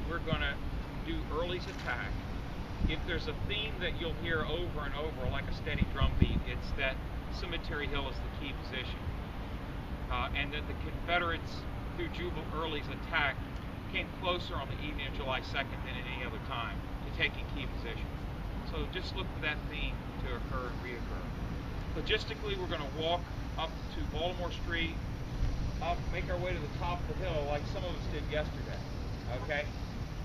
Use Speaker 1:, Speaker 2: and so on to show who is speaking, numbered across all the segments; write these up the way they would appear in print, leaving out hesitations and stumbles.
Speaker 1: we're going to do Early's attack. If there's a theme that you'll hear over and over, like a steady drumbeat, it's that Cemetery Hill is the key position, and that the Confederates, through Jubal Early's attack, came closer on the evening of July 2nd than at any other time to taking key positions. So just look for that theme to occur and reoccur. Logistically, we're going to walk up to Baltimore Street, up, make our way to the top of the hill like some of us did yesterday, okay?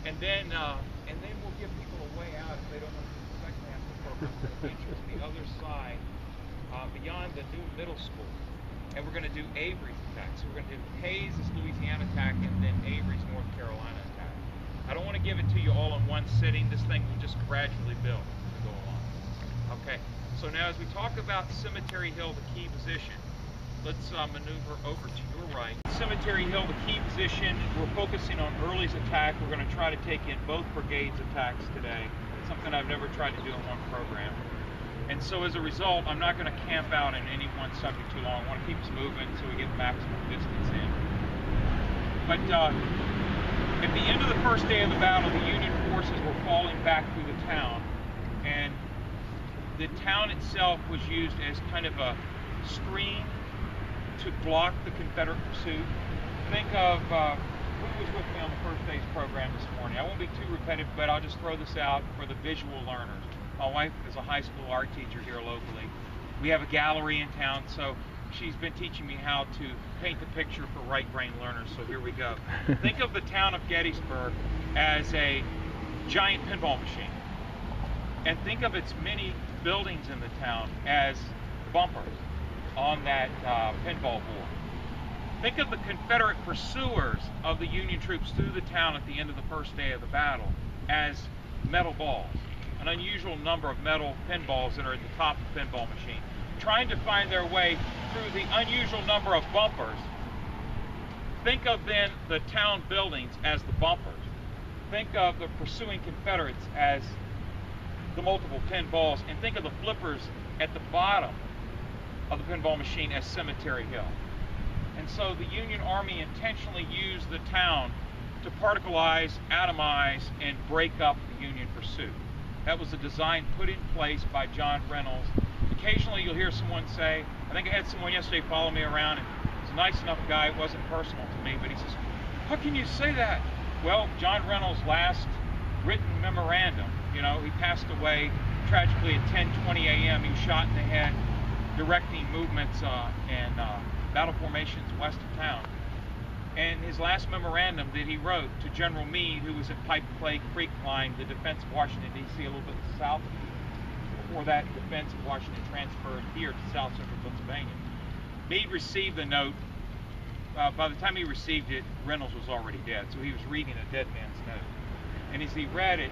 Speaker 1: And then we'll give people a way out if they don't want to do the second half of the program, to entrance the other side, beyond the new middle school. And we're going to do Avery's attack. So we're going to do Hayes' Louisiana attack and then Avery's North Carolina attack. I don't want to give it to you all in one sitting. This thing will just gradually build as we go along. Okay, so now as we talk about Cemetery Hill, the key position, let's maneuver over to your right. Cemetery Hill, the key position, we're focusing on Early's attack. We're going to try to take in both brigades' attacks today. It's something I've never tried to do in one program. And so as a result, I'm not going to camp out in any one subject too long. I want to keep us moving so we get maximum distance in. But at the end of the first day of the battle, the Union forces were falling back through the town. And the town itself was used as kind of a screen to block the Confederate pursuit. Think of who was with me on the first day's program this morning. I won't be too repetitive, but I'll just throw this out for the visual learners. My wife is a high school art teacher here locally. We have a gallery in town, so she's been teaching me how to paint the picture for right brain learners, so here we go. Think of the town of Gettysburg as a giant pinball machine. And think of its many buildings in the town as bumpers on that pinball board. Think of the Confederate pursuers of the Union troops through the town at the end of the first day of the battle as metal balls. An unusual number of metal pinballs that are at the top of the pinball machine, trying to find their way through the unusual number of bumpers. Think of then the town buildings as the bumpers. Think of the pursuing Confederates as the multiple pinballs, and think of the flippers at the bottom of the pinball machine as Cemetery Hill. And so the Union Army intentionally used the town to particleize, atomize, and break up the Union pursuit. That was a design put in place by John Reynolds. Occasionally you'll hear someone say, I think I had someone yesterday follow me around, and he's a nice enough guy, it wasn't personal to me, but he says, how can you say that? Well, John Reynolds' last written memorandum, you know, he passed away tragically at 10:20 a.m. He was shot in the head directing movements and battle formations west of town. And his last memorandum that he wrote to General Meade, who was at Pipe Clay Creek Line, the defense of Washington, D.C., a little bit south of here. Before that, defense of Washington transferred here to South Central Pennsylvania. Meade received the note. By the time he received it, Reynolds was already dead, so he was reading a dead man's note. And as he read it,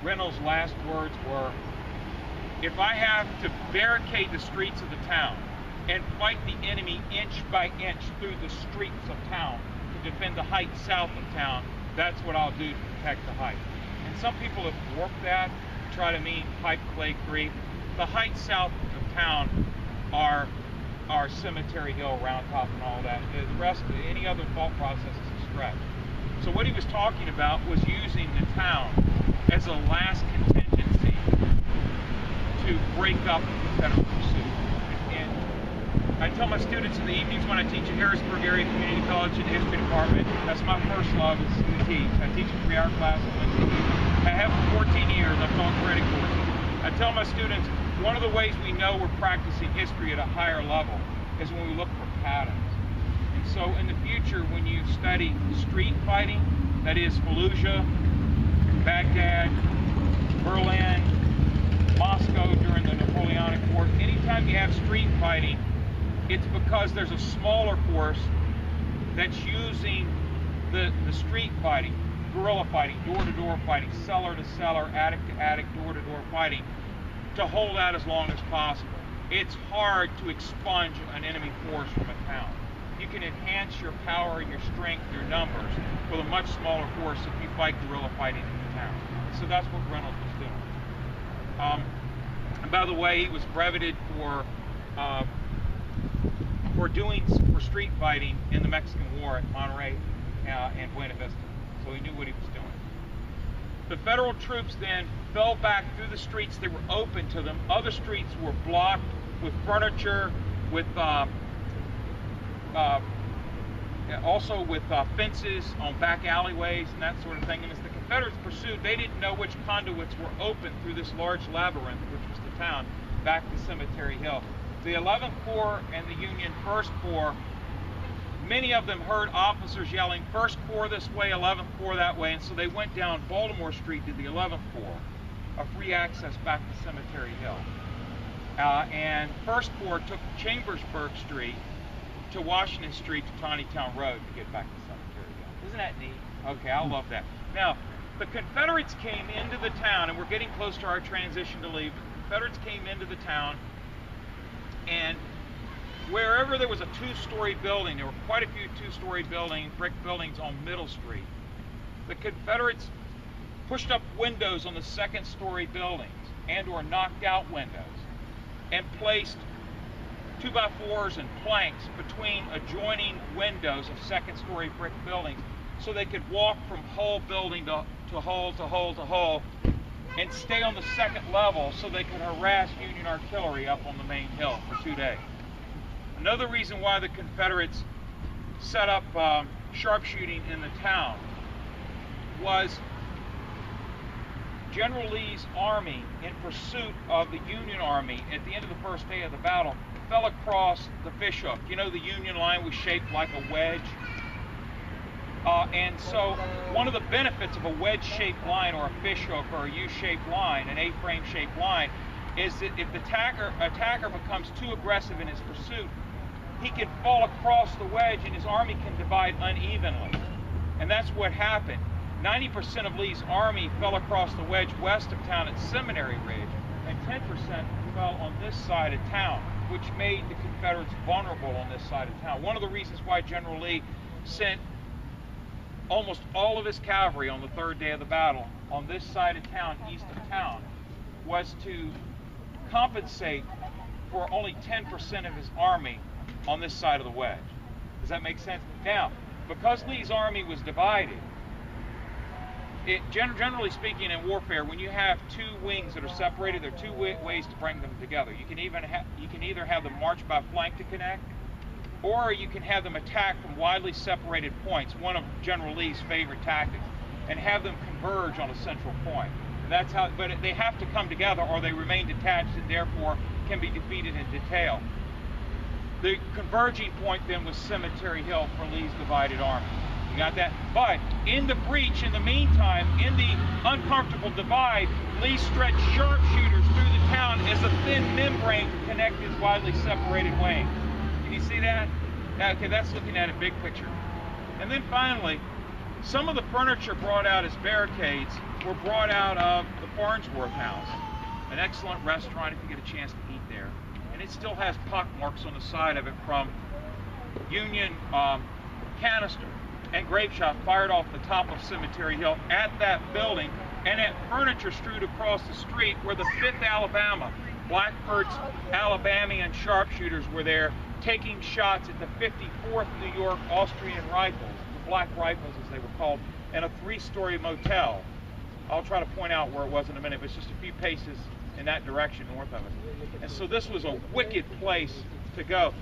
Speaker 1: Reynolds' last words were, if I have to barricade the streets of the town and fight the enemy inch by inch through the streets of town, defend the heights south of town, that's what I'll do to protect the height. And some people have warped that to try to mean Pipe Clay Creek. The heights south of town are Cemetery Hill, Round Top, and all that. The rest of any other thought process is a stretch. So what he was talking about was using the town as a last contingency to break up the Confederate pursuit. And I tell my students in the evenings when I teach at Harrisburg Area Community College in the history department, that's my first love is to teach. I teach a 3-hour class on Wednesday evening. I have for 14 years, I've taught credit courses. I tell my students, one of the ways we know we're practicing history at a higher level is when we look for patterns. And so in the future, when you study street fighting, that is Fallujah, Baghdad, Berlin, Moscow during the Napoleonic War, anytime you have street fighting, it's because there's a smaller force that's using the street fighting, guerrilla fighting, door-to-door fighting, cellar-to-cellar, attic-to-attic, door-to-door fighting to hold out as long as possible. It's hard to expunge an enemy force from a town. You can enhance your power, your strength, your numbers with a much smaller force if you fight guerrilla fighting in the town. So that's what Reynolds was doing. And by the way, he was breveted for street fighting in the Mexican War at Monterrey and Buena Vista. So he knew what he was doing. The Federal troops then fell back through the streets that were open to them. Other streets were blocked with furniture, with also with fences on back alleyways and that sort of thing. And as the Confederates pursued, they didn't know which conduits were open through this large labyrinth, which was the town, back to Cemetery Hill. The 11th Corps and the Union 1st Corps, many of them heard officers yelling, 1st Corps this way, 11th Corps that way, and so they went down Baltimore Street to the 11th Corps, a free access back to Cemetery Hill. And 1st Corps took Chambersburg Street to Washington Street to Tawnytown Road to get back to Cemetery Hill. Isn't that neat? Okay, I love that. Now, the Confederates came into the town, and we're getting close to our transition to leave. The Confederates came into the town, and wherever there was a two-story building, there were quite a few two-story brick buildings on Middle Street. The Confederates pushed up windows on the second-story buildings and/or knocked out windows and placed 2x4s and planks between adjoining windows of second-story brick buildings so they could walk from hull building to hull to hull to hull and stay on the second level so they could harass Union artillery up on the main hill for 2 days. Another reason why the Confederates set up sharpshooting in the town was General Lee's army, in pursuit of the Union army at the end of the first day of the battle, fell across the fishhook. You know, the Union line was shaped like a wedge. And so one of the benefits of a wedge-shaped line or a fishhook or a U-shaped line, an A-frame shaped line, is that if the attacker becomes too aggressive in his pursuit, he can fall across the wedge and his army can divide unevenly. And that's what happened. 90% of Lee's army fell across the wedge west of town at Seminary Ridge, and 10% fell on this side of town, which made the Confederates vulnerable on this side of town. One of the reasons why General Lee sent almost all of his cavalry on the third day of the battle on this side of town, east of town, was to compensate for only 10% of his army on this side of the wedge. Does that make sense? Now, because Lee's army was divided, generally speaking in warfare, when you have two wings that are separated, there are two ways to bring them together. You can either have them march by flank to connect, or you can have them attack from widely separated points, one of General Lee's favorite tactics, and have them converge on a central point. And that's how, but they have to come together or they remain detached and therefore can be defeated in detail. The converging point then was Cemetery Hill for Lee's divided army. You got that? But in the breach, in the meantime, in the uncomfortable divide, Lee stretched sharpshooters through the town as a thin membrane to connect his widely separated wings. Can you see that? Okay, that's looking at a big picture. And then finally, some of the furniture brought out as barricades were brought out of the Farnsworth House, an excellent restaurant if you get a chance to eat there. And it still has pock marks on the side of it from Union canister and grape shot fired off the top of Cemetery Hill at that building, and at furniture strewed across the street where the 5th Alabama, Blackford's Alabamian sharpshooters were there taking shots at the 54th New York Austrian Rifles, the Black Rifles as they were called, in a 3-story motel. I'll try to point out where it was in a minute, but it's just a few paces in that direction north of us. And so this was a wicked place to go.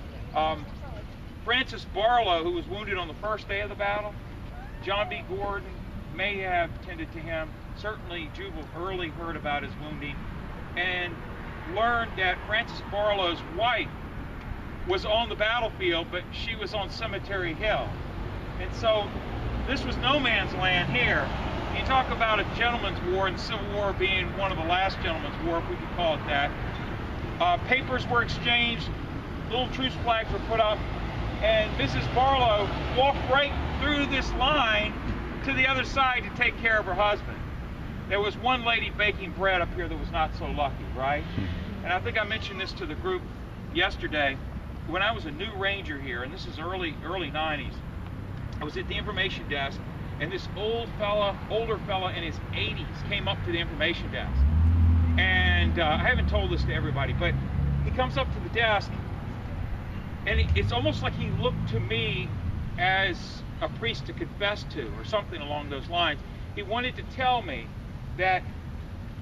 Speaker 1: Francis Barlow, who was wounded on the first day of the battle, John B. Gordon may have tended to him. Certainly Jubal early heard about his wounding and learned that Francis Barlow's wife was on the battlefield, but she was on Cemetery Hill. And so this was no man's land here. You talk about a gentleman's war, and the Civil War being one of the last gentleman's war, if we could call it that. Papers were exchanged, little truce flags were put up, and Mrs. Barlow walked right through this line to the other side to take care of her husband. There was one lady baking bread up here that was not so lucky, right? And I think I mentioned this to the group yesterday. When I was a new ranger here, and this is early 90s, I was at the information desk, and this older fella in his 80s came up to the information desk. And I haven't told this to everybody, but he comes up to the desk, and it's almost like he looked to me as a priest to confess to, or something along those lines. He wanted to tell me that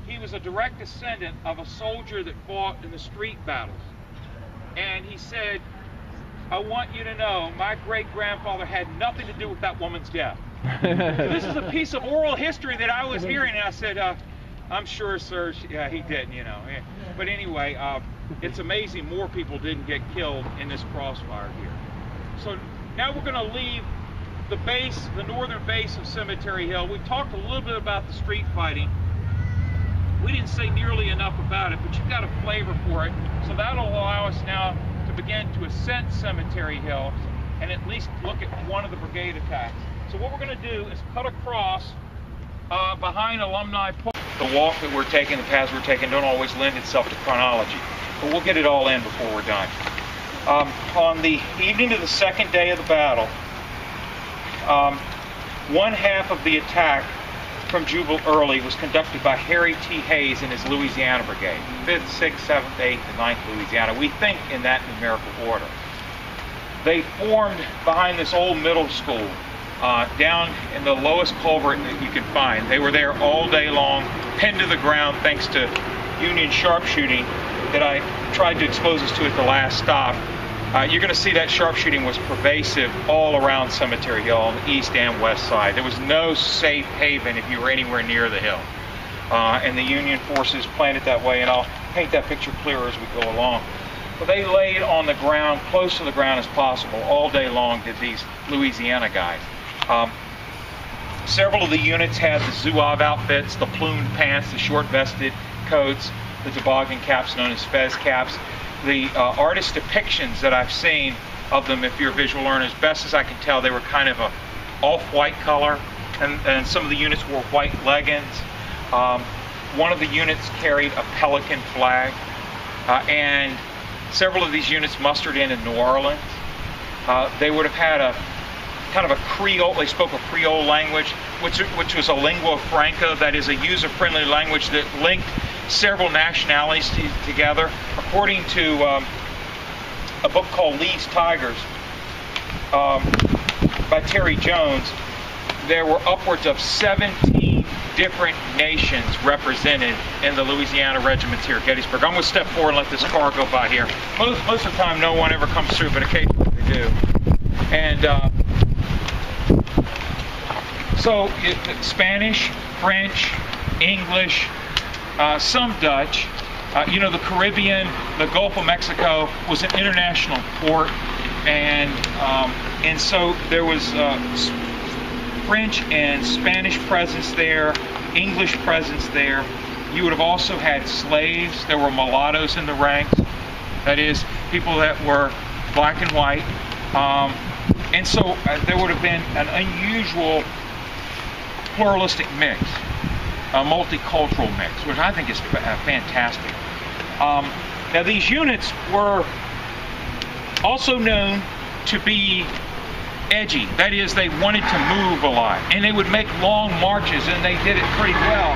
Speaker 1: he was a direct descendant of a soldier that fought in the street battles. And he said, I want you to know my great-grandfather had nothing to do with that woman's death. This is a piece of oral history that I was hearing, and I said, I'm sure, sir, yeah, he didn't, you know. But anyway, it's amazing more people didn't get killed in this crossfire here. So now we're going to leave the base, the northern base of Cemetery Hill. We talked a little bit about the street fighting. We didn't say nearly enough about it, but you've got a flavor for it. So that'll allow us now to begin to ascend Cemetery Hill and at least look at one of the brigade attacks. So what we're going to do is cut across behind Alumni Park. The walk that we're taking, the paths we're taking, don't always lend itself to chronology, but we'll get it all in before we're done. On the evening of the second day of the battle, one half of the attack from Jubal Early was conducted by Harry T. Hayes and his Louisiana Brigade, 5th, 6th, 7th, 8th, and 9th Louisiana. We think in that numerical order. They formed behind this old middle school, down in the lowest culvert that you can find. They were there all day long, pinned to the ground thanks to Union sharpshooting that I tried to expose us to at the last stop. You're going to see that sharpshooting was pervasive all around Cemetery Hill on the east and west side. There was no safe haven if you were anywhere near the hill. And the Union forces planned it that way, and I'll paint that picture clearer as we go along. But they laid on the ground, close to the ground as possible, all day long did these Louisiana guys. Several of the units had the zouave outfits, the plumed pants, the short-vested coats, the toboggan caps known as fez caps. The artist depictions that I've seen of them, if you're a visual learner, as best as I can tell, they were kind of a off-white color, and some of the units wore white leggings. One of the units carried a pelican flag, and several of these units mustered in New Orleans. They would have had a kind of a Creole, they spoke a Creole language, which was a lingua franca, that is a user-friendly language that linked several nationalities together. According to a book called Lee's Tigers by Terry Jones, there were upwards of 17 different nations represented in the Louisiana regiments here at Gettysburg. I'm going to step forward and let this car go by here. Most of the time no one ever comes through, but occasionally they do. And so Spanish, French, English, some Dutch. You know, the Caribbean, the Gulf of Mexico was an international port, and so there was French and Spanish presence there, English presence there. You would have also had slaves. There were mulattoes in the ranks, that is, people that were black and white. And so there would have been an unusual pluralistic mix, a multicultural mix, which I think is fantastic. Now these units were also known to be edgy. That is, they wanted to move a lot, and they would make long marches, and they did it pretty well.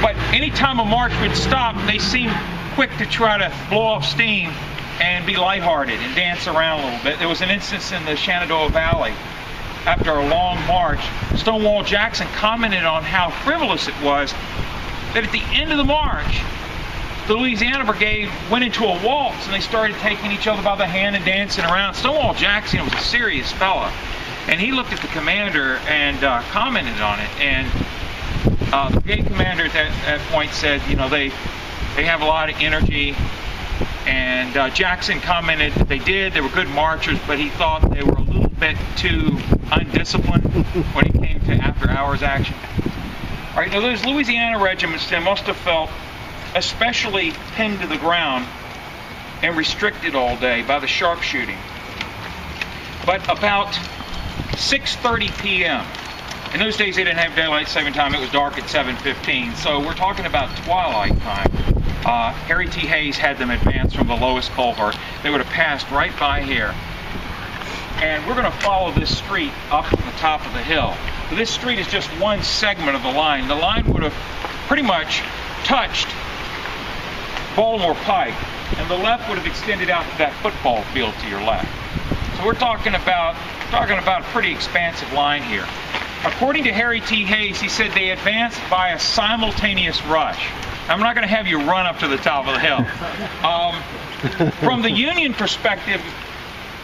Speaker 1: But anytime a march would stop, they seemed quick to try to blow off steam and be lighthearted and dance around a little bit. There was an instance in the Shenandoah Valley. After a long march, Stonewall Jackson commented on how frivolous it was that at the end of the march, the Louisiana Brigade went into a waltz and they started taking each other by the hand and dancing around. Stonewall Jackson was a serious fella, and he looked at the commander and commented on it. And the brigade commander at that point said, you know, they have a lot of energy. And Jackson commented that they were good marchers, but he thought they were a little bit too undisciplined when it came to after-hours action. All right, now those Louisiana regiments, they must have felt especially pinned to the ground and restricted all day by the sharpshooting. But about 6:30 p.m., in those days they didn't have daylight saving time, it was dark at 7:15, so we're talking about twilight time. Harry T. Hayes had them advance from the lowest culvert. They would have passed right by here. And we're going to follow this street up to the top of the hill. So this street is just one segment of the line. The line would have pretty much touched Baltimore Pike, and the left would have extended out to that football field to your left. So we're talking about a pretty expansive line here. According to Harry T. Hayes, he said they advanced by a simultaneous rush. I'm not going to have you run up to the top of the hill. From the Union perspective,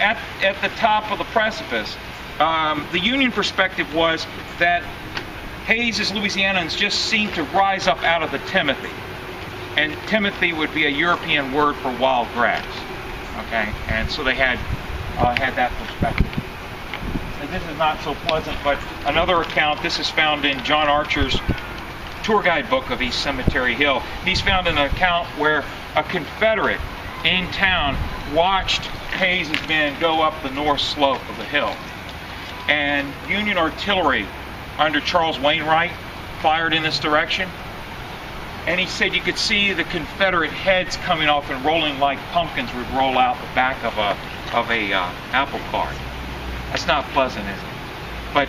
Speaker 1: at the top of the precipice, the Union perspective was that Hayes' Louisianans just seemed to rise up out of the Timothy. And Timothy would be a European word for wild grass. Okay, and so they had that perspective. And this is not so pleasant, but another account, this is found in John Archer's tour guide book of East Cemetery Hill. He's found an account where a Confederate in town watched Hayes' men go up the north slope of the hill. And Union artillery under Charles Wainwright fired in this direction. And he said you could see the Confederate heads coming off and rolling like pumpkins would roll out the back of a apple cart. That's not pleasant, is it? But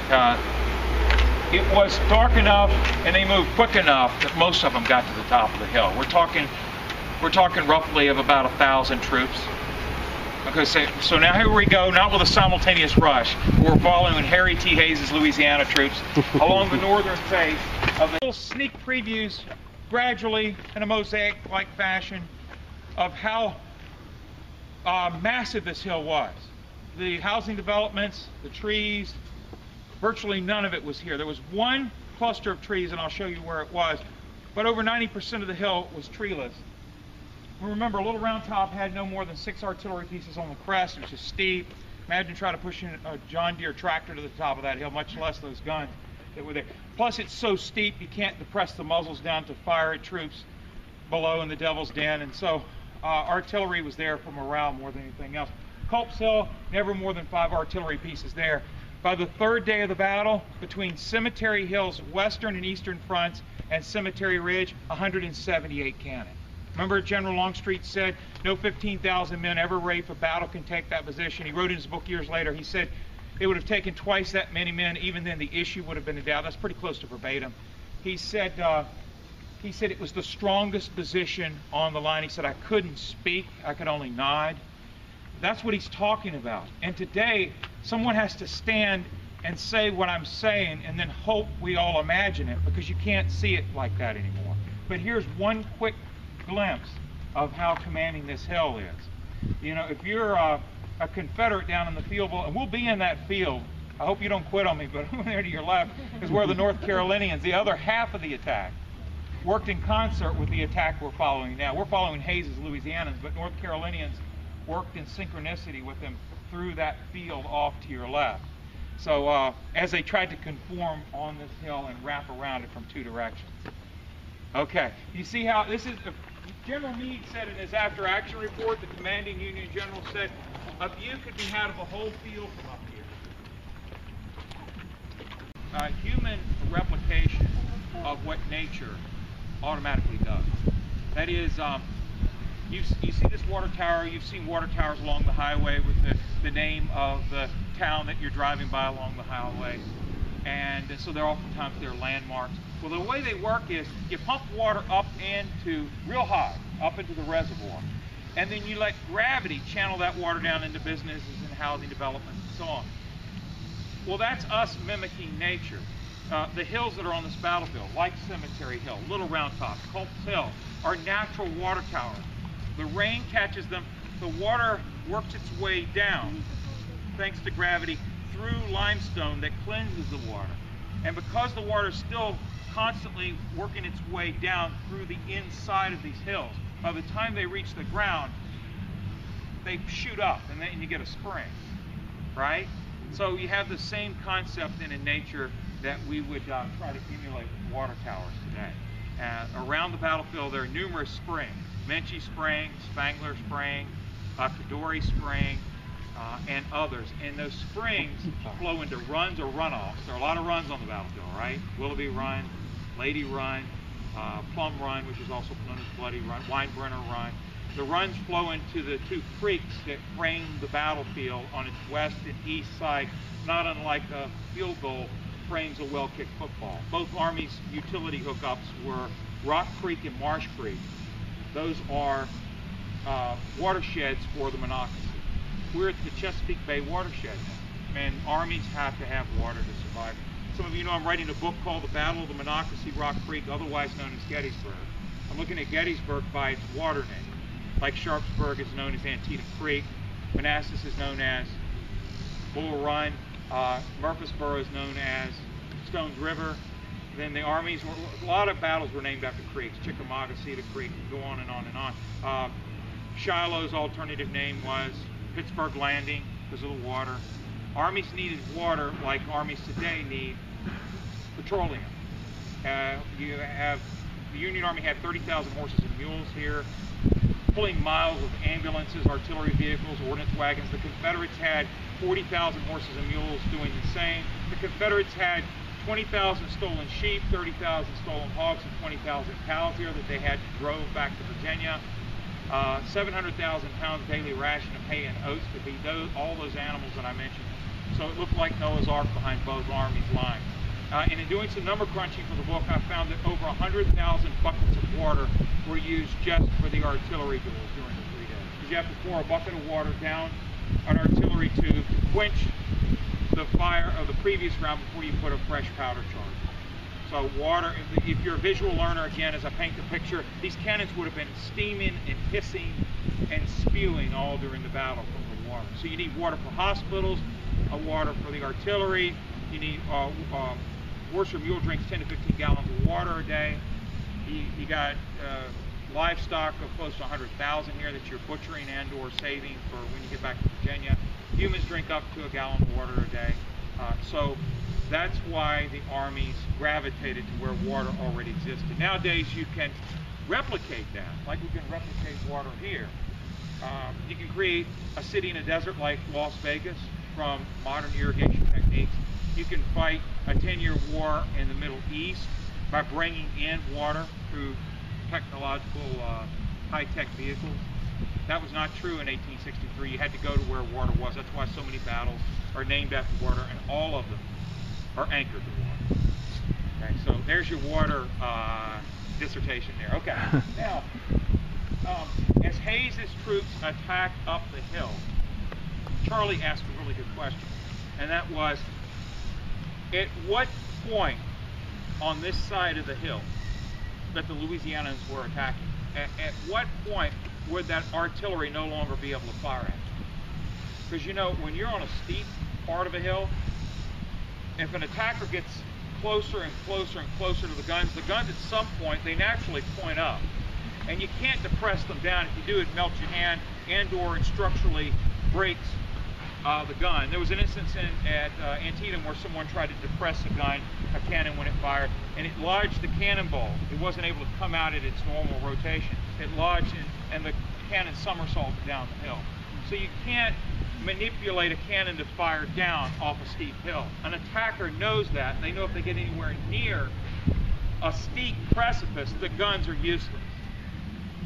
Speaker 1: it was dark enough and they moved quick enough that most of them got to the top of the hill. We're talking roughly of about 1,000 troops. Okay, so now here we go, not with a simultaneous rush. We're following Harry T. Hayes' Louisiana troops along the northern face of the little sneak previews, gradually in a mosaic-like fashion, of how massive this hill was. The housing developments, the trees, virtually none of it was here. There was one cluster of trees, and I'll show you where it was, but over 90% of the hill was treeless. Remember, Little Round Top had no more than 6 artillery pieces on the crest, which is steep. Imagine trying to push in a John Deere tractor to the top of that hill, much less those guns that were there. Plus, it's so steep you can't depress the muzzles down to fire at troops below in the Devil's Den, and so artillery was there for morale more than anything else. Culp's Hill, never more than 5 artillery pieces there. By the 3rd day of the battle, between Cemetery Hill's western and eastern fronts and Cemetery Ridge, 178 cannon. Remember, General Longstreet said, no 15,000 men ever ready for battle can take that position. He wrote in his book years later, he said, it would have taken twice that many men, even then the issue would have been in doubt. That's pretty close to verbatim. He said it was the strongest position on the line. He said, I couldn't speak, I could only nod. That's what he's talking about. And today, someone has to stand and say what I'm saying and then hope we all imagine it, because you can't see it like that anymore. But here's one quick glimpse of how commanding this hill is. You know, if you're a Confederate down in the field, and we'll be in that field, I hope you don't quit on me, but over there to your left is where the North Carolinians, the other half of the attack, worked in concert with the attack we're following now. We're following Hayes' Louisianans, but North Carolinians worked in synchronicity with them through that field off to your left. So as they tried to conform on this hill and wrap around it from 2 directions. Okay, you see how this is, General Meade said in his after-action report, the commanding Union general said, a view could be had of the whole field from up here. Human replication of what nature automatically does. That is, you see this water tower, you've seen water towers along the highway with the name of the town that you're driving by along the highway. And so oftentimes they're landmarks. Well, the way they work is you pump water up into real high, up into the reservoir, and then you let gravity channel that water down into businesses and housing developments and so on. Well, that's us mimicking nature. The hills that are on this battlefield, like Cemetery Hill, Little Round Top, Culp's Hill, are natural water towers. The rain catches them, the water works its way down, thanks to gravity, through limestone that cleanses the water. And because the water is still constantly working its way down through the inside of these hills, by the time they reach the ground, they shoot up and then you get a spring, right? So you have the same concept in nature that we would try to emulate with water towers today. Around the battlefield there are numerous springs, Menchie Spring, Spangler Spring, Kadori Spring, and others. And those springs flow into runs or runoffs. There are a lot of runs on the battlefield, right? Willoughby Run, Lady Run, Plum Run, which is also known as Bloody Run, Winebrenner Run. The runs flow into the 2 creeks that frame the battlefield on its west and east side, not unlike a field goal frames a well-kicked football. Both Army's utility hookups were Rock Creek and Marsh Creek. Those are watersheds for the Monocacy. We're at the Chesapeake Bay watershed, and armies have to have water to survive. Some of you know I'm writing a book called The Battle of the Monocacy Rock Creek, otherwise known as Gettysburg. I'm looking at Gettysburg by its water name. Like Sharpsburg is known as Antietam Creek, Manassas is known as Bull Run, Murfreesboro is known as Stones River. Then the armies, a lot of battles were named after creeks. Chickamauga, Cedar Creek, go on and on and on. Shiloh's alternative name was Pittsburgh Landing because of the water. Armies needed water like armies today need petroleum. You have, the Union Army had 30,000 horses and mules here, pulling miles of ambulances, artillery vehicles, ordnance wagons. The Confederates had 40,000 horses and mules doing the same. The Confederates had 20,000 stolen sheep, 30,000 stolen hogs, and 20,000 cows here that they had drove back to Virginia. 700,000 pounds daily ration of hay and oats to feed all those animals that I mentioned. So it looked like Noah's Ark behind both armies' lines. And in doing some number crunching for the book, I found that over 100,000 buckets of water were used just for the artillery duels during the 3 days. Because you have to pour a bucket of water down an artillery tube to quench the fire of the previous round before you put a fresh powder charge. So water, if you're a visual learner, again, as I paint the picture, these cannons would have been steaming and hissing and spewing all during the battle from the water. So you need water for hospitals, water for the artillery, you need horse or mule drinks 10 to 15 gallons of water a day. You got livestock of close to 100,000 here that you're butchering and or saving for when you get back to Virginia. Humans drink up to a gallon of water a day. So that's why the armies gravitated to where water already existed. Nowadays you can replicate that, like we can replicate water here. You can create a city in a desert like Las Vegas from modern irrigation techniques. You can fight a 10-year war in the Middle East by bringing in water through technological high-tech vehicles. That was not true in 1863. You had to go to where water was. That's why so many battles are named after water, and all of them are anchored to water. Okay, so there's your water dissertation there. Okay, now, as Hayes's troops attacked up the hill, Charlie asked a really good question, and that was, at what point on this side of the hill that the Louisianans were attacking, at what point would that artillery no longer be able to fire at you? Because you know, when you're on a steep part of a hill, if an attacker gets closer and closer and closer to the guns at some point, they naturally point up. And you can't depress them down. If you do, it melts your hand and or it structurally breaks the gun. There was an instance at Antietam where someone tried to depress a cannon when it fired, and it lodged the cannonball. It wasn't able to come out at its normal rotation. It lodged and the cannon somersaulted down the hill. So you can't manipulate a cannon to fire down off a steep hill. An attacker knows that. They know if they get anywhere near a steep precipice, the guns are useless.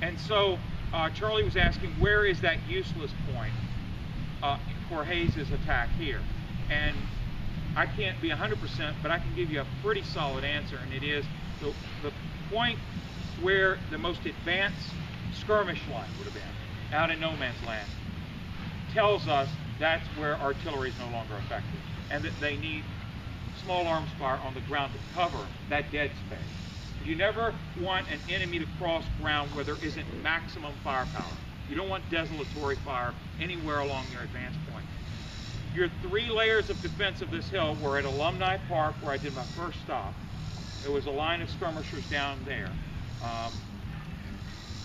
Speaker 1: And so Charlie was asking, where is that useless point for Hayes's attack here? And I can't be 100%, but I can give you a pretty solid answer, and it is the point where the most advanced skirmish line would have been, out in no man's land, tells us that's where artillery is no longer effective, and that they need small arms fire on the ground to cover that dead space. You never want an enemy to cross ground where there isn't maximum firepower. You don't want desultory fire anywhere along your advance point. Your 3 layers of defense of this hill were at Alumni Park, where I did my first stop. There was a line of skirmishers down there,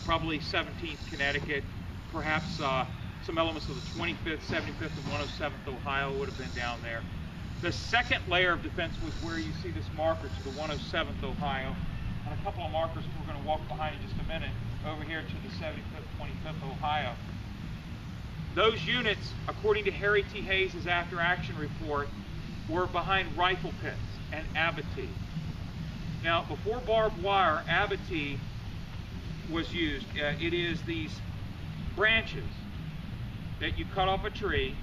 Speaker 1: probably 17th Connecticut, perhaps some elements of the 25th, 75th, and 107th Ohio would have been down there. The second layer of defense was where you see this marker to the 107th Ohio, and a couple of markers we're going to walk behind in just a minute over here to the 75th, 25th Ohio. Those units, according to Harry T. Hayes' after-action report, were behind rifle pits and abattis. Now, before barbed wire, abattis was used. It is these branches that you cut off a tree,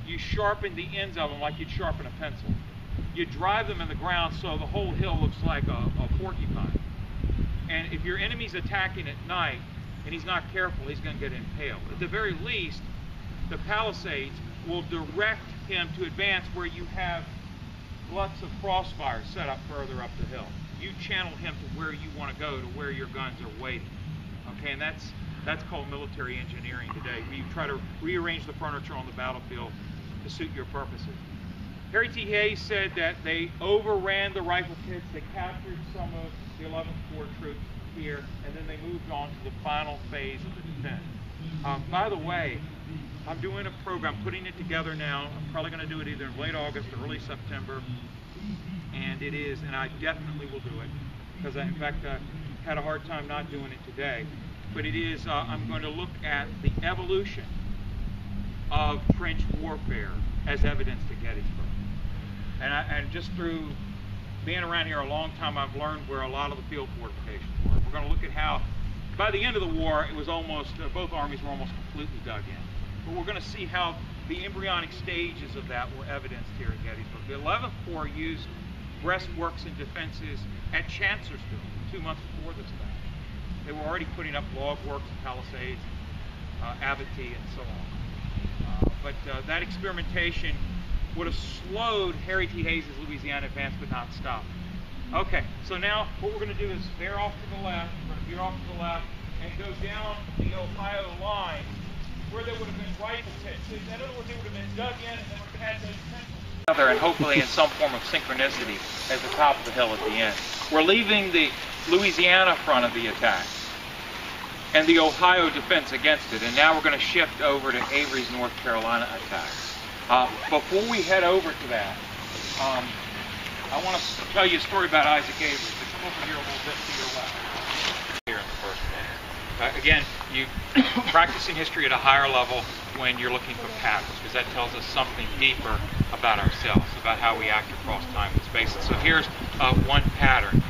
Speaker 1: you sharpen the ends of them like you'd sharpen a pencil. You drive them in the ground so the whole hill looks like a porcupine. And if your enemy's attacking at night and he's not careful, he's going to get impaled. At the very least, the palisades will direct him to advance where you have lots of crossfire set up further up the hill. You channel him to where you want to go, to where your guns are waiting. Okay, and that's called military engineering today, where you try to rearrange the furniture on the battlefield to suit your purposes. Harry T. Hayes said that they overran the rifle pits, they captured some of the 11th Corps troops here, and then they moved on to the final phase of the defense. By the way, I'm doing a program, putting it together now. I'm probably going to do it either in late August or early September, and I definitely will do it, because in fact I had a hard time not doing it today. But it is, I'm going to look at the evolution of trench warfare as evidenced at Gettysburg. And just through being around here a long time, I've learned where a lot of the field fortifications were. We're going to look at how, by the end of the war, it was almost, both armies were almost completely dug in. But we're going to see how the embryonic stages of that were evidenced here at Gettysburg. The 11th Corps used breastworks and defenses at Chancellorsville 2 months before this battle. They were already putting up log works and palisades, abattis, and so on. But that experimentation would have slowed Harry T. Hayes' Louisiana advance, but not stopped. Okay, so now what we're going to do is veer off to the left. We're going to veer off to the left and go down the Ohio line where there would have been rifle pits. So in other words, they would have been dug in and then would have had those trenches. And hopefully in some form of synchronicity at the top of the hill at the end. We're leaving the Louisiana front of the attack and the Ohio defense against it, and now we're going to shift over to Avery's North Carolina attack. Before we head over to that, I want to tell you a story about Isaac Avery. So come over here a little bit to your left. Here in the first one. Again, you practicing history at a higher level when you're looking for patterns, because that tells us something deeper about ourselves, about how we act across time and space. And so here's one pattern.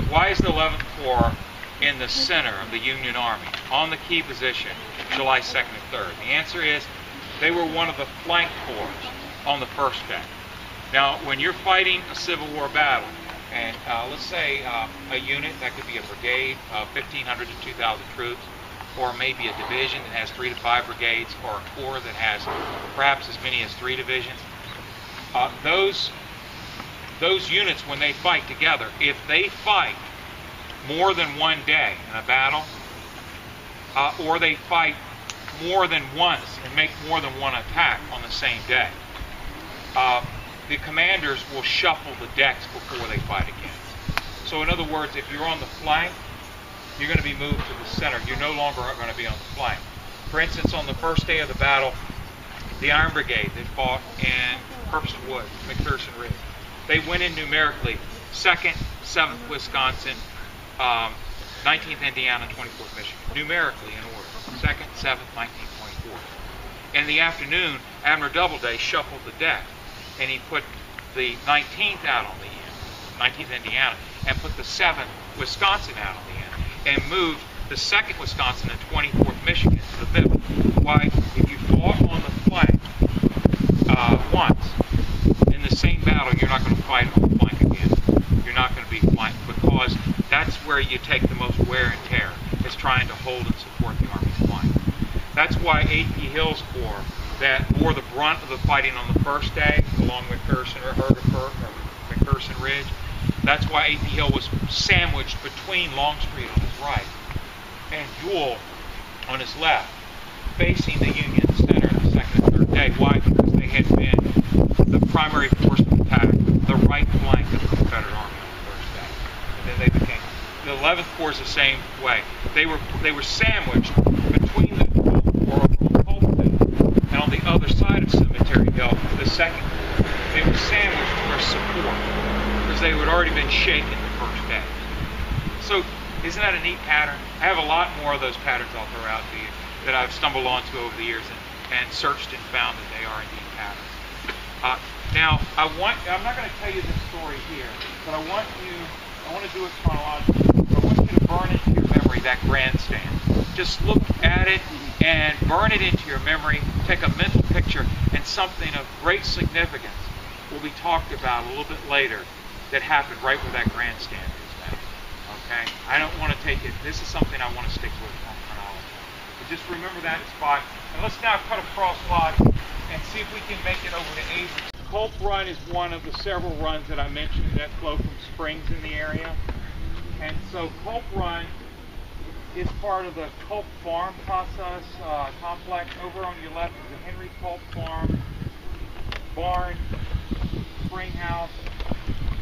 Speaker 1: Why is the 11th Corps in the center of the Union Army, on the key position, July 2nd and 3rd? The answer is they were one of the flank corps on the first day. Now, when you're fighting a Civil War battle, and let's say a unit, that could be a brigade, 1,500 to 2,000 troops, or maybe a division that has 3 to 5 brigades, or a corps that has perhaps as many as 3 divisions, those units, when they fight together, if they fight more than one day in a battle, or they fight more than once and make more than one attack on the same day, the commanders will shuffle the decks before they fight again. So in other words, if you're on the flank, you're going to be moved to the center. You're no longer going to be on the flank. For instance, on the first day of the battle, the Iron Brigade that fought in Purchase Wood, McPherson Ridge, they went in numerically 2nd, 7th Wisconsin, 19th Indiana, 24th Michigan, numerically in order. 2nd, 7th, 19th, 24th. In the afternoon, Admiral Doubleday shuffled the deck, and he put the 19th out on the end, 19th Indiana, and put the 7th Wisconsin out on the end, and moved the 2nd Wisconsin and 24th Michigan to the middle. Why? If you fought on the flank once, in the same battle, you're not going to fight on the flank again. You're not going to be flanked, because that's where you take the most wear and tear, is trying to hold and support the Army's flank. That's why A.P. Hill's Corps, that bore the brunt of the fighting on the first day, along with McPherson Ridge, that's why A.P. Hill was sandwiched between Longstreet on his right and Ewell on his left, facing the Union center the second and third day. Why? Because they had been the primary force of attack, the right flank of the Confederate Army on the first day. And then they became, the 11th Corps is the same way. They were sandwiched between the 12th Corps on Colton and on the other side of Cemetery Hill, the 2nd Corps. They were sandwiched for support because they had already been shaken the first day. So isn't that a neat pattern? I have a lot more of those patterns I'll throw out to you that I've stumbled onto over the years and searched and found that they are indeed patterns. Now, I'm not going to tell you this story here, but I want to do it chronologically. I want you to burn into your memory that grandstand. Just look at it and burn it into your memory. Take a mental picture, and something of great significance will be talked about a little bit later that happened right where that grandstand is now. Okay? I don't want to take it. This is something I want to stick with on chronology. But just remember that spot. And let's now cut across lots and see if we can make it over to Avery. Culp Run is one of the several runs that I mentioned that flow from springs in the area. And so Culp Run is part of the Culp Farm process complex. Over on your left is the Henry Culp Farm, barn, spring house,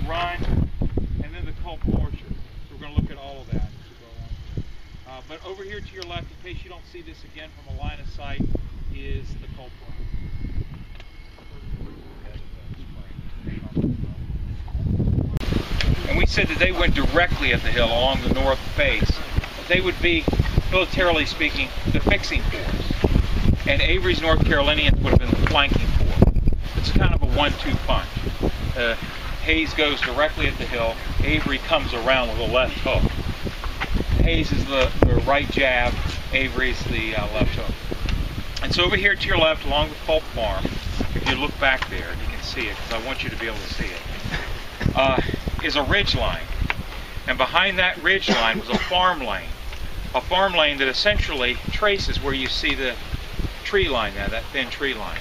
Speaker 1: run, and then the Culp Orchard. So we're going to look at all of that as we go along. But over here to your left, in case you don't see this again from a line of sight, is the Culp Run. And we said that they went directly at the hill along the north face. They would be, militarily speaking, the fixing force. And Avery's North Carolinians would have been the flanking force. It's kind of a 1-2 punch. Hayes goes directly at the hill. Avery comes around with a left hook. Hayes is the right jab. Avery's the left hook. And so over here to your left, along the Culp Farm, if you look back there, you can see it, because I want you to be able to see it, is a ridge line. And behind that ridge line was a farm lane. A farm lane that essentially traces where you see the tree line there, that thin tree line.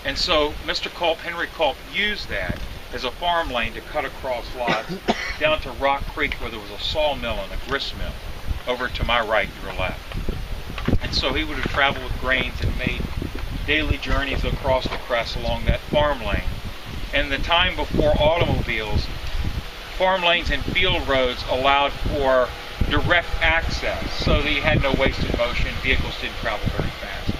Speaker 1: And so Mr. Culp, Henry Culp, used that as a farm lane to cut across lots down to Rock Creek, where there was a sawmill and a grist mill over to my right, your left. And so he would have traveled with grains and made daily journeys across the crest along that farm lane. And the time before automobiles, farm lanes and field roads allowed for direct access, so that you had no wasted motion, vehicles didn't travel very fast.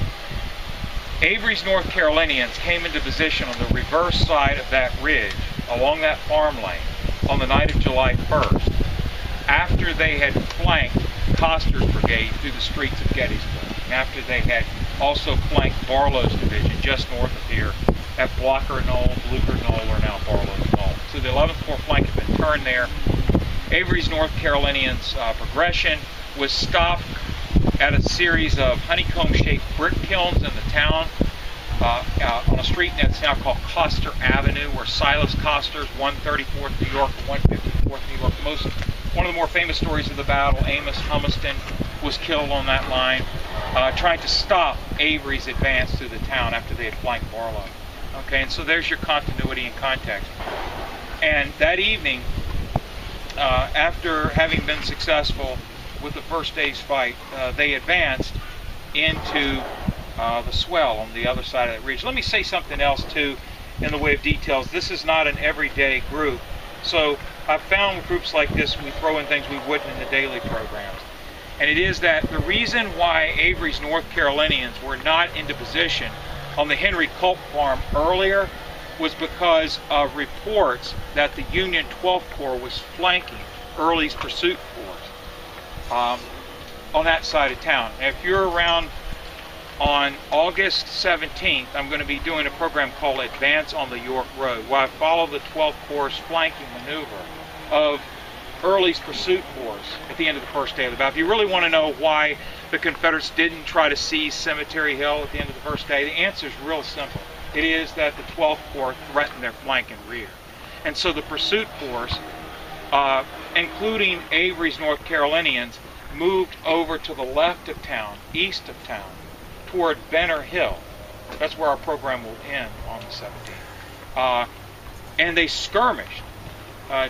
Speaker 1: Avery's North Carolinians came into position on the reverse side of that ridge, along that farm lane, on the night of July 1st, after they had flanked Coster's brigade through the streets of Gettysburg, after they had also flanked Barlow's division just north of here at Blocker Knoll, Blucher Knoll, or now Barlow's Knoll. So the 11th Corps flank had been turned there. Avery's North Carolinians' progression was stopped at a series of honeycomb-shaped brick kilns in the town on a street that's now called Coster Avenue, where Silas Coster's 134th New York and 154th New York, one of the more famous stories of the battle, Amos Humiston, was killed on that line, trying to stop Avery's advance through the town after they had flanked Barlow. Okay, and so there's your continuity and context. And that evening, after having been successful with the first day's fight, they advanced into the swell on the other side of that ridge. Let me say something else too in the way of details. This is not an everyday group, so I've found with groups like this we throw in things we wouldn't in the daily programs. And it is that the reason why Avery's North Carolinians were not into position on the Henry Culp Farm earlier was because of reports that the Union 12th Corps was flanking Early's pursuit force on that side of town. Now, if you're around on August 17th, I'm going to be doing a program called Advance on the York Road, where I follow the 12th Corps flanking maneuver of Early's pursuit force at the end of the first day of the battle. If you really want to know why the Confederates didn't try to seize Cemetery Hill at the end of the first day, the answer is real simple. It is that the 12th Corps threatened their flank and rear. And so the pursuit force, including Avery's North Carolinians, moved over to the left of town, east of town, toward Benner Hill. That's where our program will end on the 17th. And they skirmished,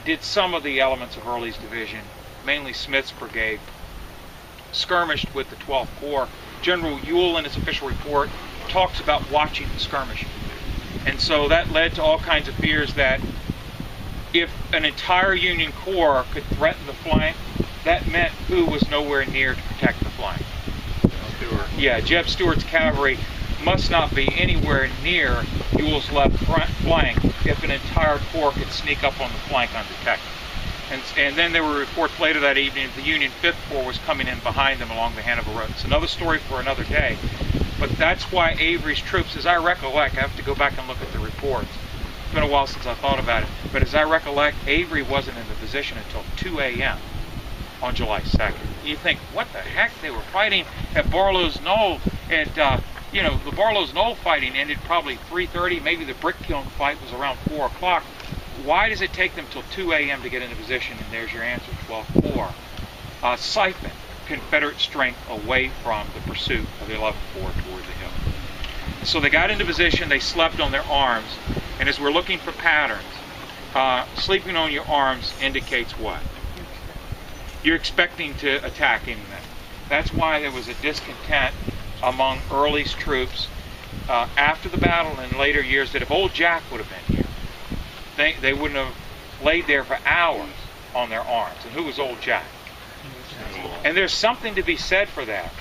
Speaker 1: did some of the elements of Early's division, mainly Smith's brigade, skirmished with the 12th Corps. General Ewell, in his official report, talks about watching the skirmishing. And so that led to all kinds of fears that if an entire Union Corps could threaten the flank, that meant who was nowhere near to protect the flank. Stewart. Yeah, Jeb Stuart's cavalry must not be anywhere near Ewell's left flank if an entire corps could sneak up on the flank undetected. And then there were reports later that evening that the Union 5th Corps was coming in behind them along the Hanover Road. It's another story for another day. But that's why Avery's troops, as I recollect, I have to go back and look at the reports. It's been a while since I thought about it. But as I recollect, Avery wasn't in the position until 2 a.m. on July 2nd. You think, what the heck? They were fighting at Barlow's Knoll. And, the Barlow's Knoll fighting ended probably 3:30. Maybe the brick kiln fight was around 4 o'clock. Why does it take them till 2 a.m. to get into position? And there's your answer, 12th Corps. Siphon Confederate strength away from the pursuit of the 11th Corps toward the hill. So they got into position, they slept on their arms, And as we're looking for patterns, sleeping on your arms indicates what? You're expecting to attack anything. That's why there was a discontent among Early's troops after the battle and in later years, that if old Jack would have been here, they wouldn't have laid there for hours on their arms. And who was old Jack? And there's something to be said for that.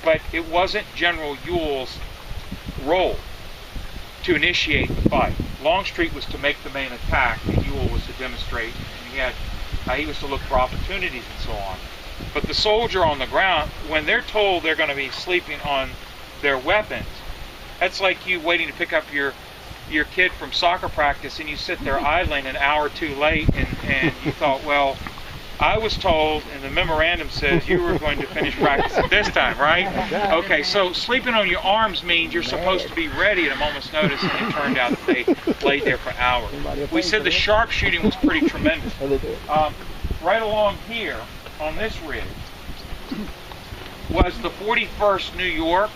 Speaker 1: But it wasn't General Ewell's role to initiate the fight. Longstreet was to make the main attack, and Ewell was to demonstrate. And he was to look for opportunities and so on. But the soldier on the ground, when they're told they're going to be sleeping on their weapons, that's like you waiting to pick up your kid from soccer practice, and you sit there idling an hour too late, and you thought, well, I was told, and the memorandum says you were going to finish practice at this time, right? Okay, so sleeping on your arms means you're supposed to be ready at a moment's notice, and it turned out that they laid there for hours. We said the sharpshooting was pretty tremendous. Right along here, on this ridge, was the 41st New York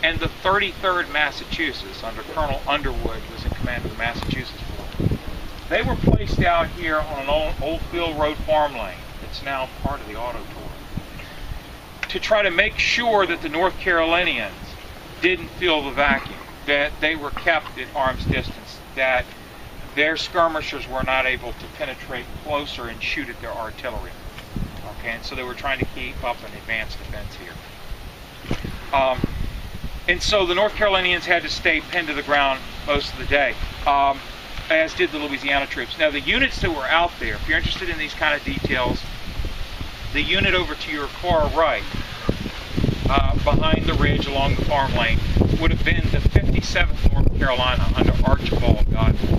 Speaker 1: and the 33rd Massachusetts, under Colonel Underwood, was in command of the Massachusetts Force. They were placed out here on an old field road farm lane. It's now part of the auto tour, to try to make sure that the North Carolinians didn't feel the vacuum, that they were kept at arm's distance, that their skirmishers were not able to penetrate closer and shoot at their artillery. Okay, and so they were trying to keep up an advanced defense here. And so the North Carolinians had to stay pinned to the ground most of the day, as did the Louisiana troops. Now, the units that were out there, if you're interested in these kind of details, the unit over to your far right, behind the ridge along the farm lane, would have been the 57th North Carolina under Archibald Godwin.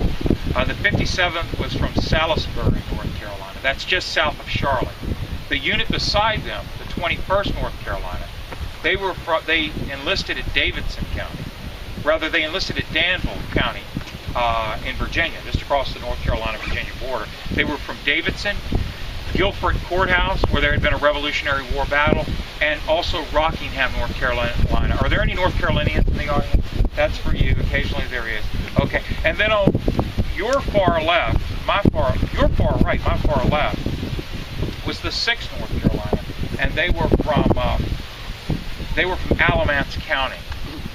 Speaker 1: The 57th was from Salisbury, North Carolina. That's just south of Charlotte. The unit beside them, the 21st North Carolina, they enlisted at Davidson County. Rather, they enlisted at Danville County in Virginia, just across the North Carolina-Virginia border. They were from Davidson, Guilford Courthouse, where there had been a Revolutionary War battle, and also Rockingham, North Carolina. Are there any North Carolinians in the audience? That's for you. Occasionally there is. Okay. And then on your far left, your far right, my far left, was the 6th North Carolina, and they were from Alamance County.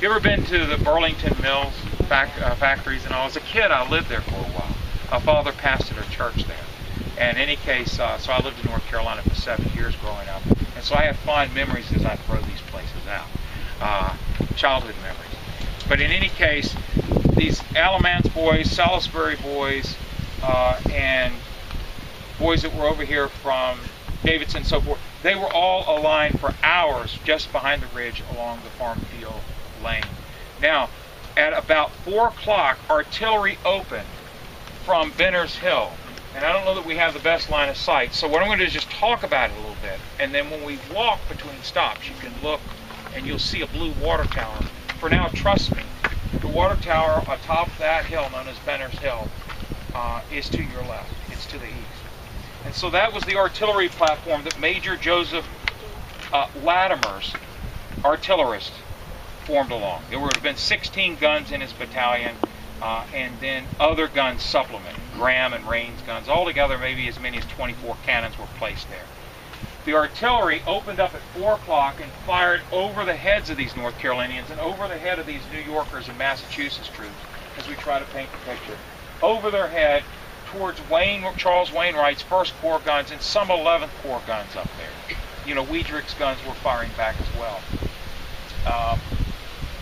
Speaker 1: You ever been to the Burlington Mills factories and all? As a kid, I lived there for a while. My father pastored a church there. And in any case, so I lived in North Carolina for 7 years growing up. And so I have fond memories as I throw these places out. Childhood memories. But in any case, these Alamance boys, Salisbury boys, and boys that were over here from Davidson and so forth, they were all aligned for hours just behind the ridge along the farm field lane. Now, at about 4 o'clock, artillery opened from Benner's Hill. And I don't know that we have the best line of sight, so what I'm going to do is just talk about it a little bit. And then when we walk between stops, you can look and you'll see a blue water tower. For now, trust me, the water tower atop that hill, known as Benner's Hill, is to your left. It's to the east. And so that was the artillery platform that Major Joseph Latimer's artillerists formed along. There would have been 16 guns in his battalion, and then other guns supplement, Graham and Rains guns. Altogether, maybe as many as 24 cannons were placed there. The artillery opened up at 4 o'clock and fired over the heads of these North Carolinians and over the head of these New Yorkers and Massachusetts troops, as we try to paint the picture. Over their head towards Charles Wainwright's 1st Corps guns and some 11th Corps guns up there. You know, Weidrich's guns were firing back as well.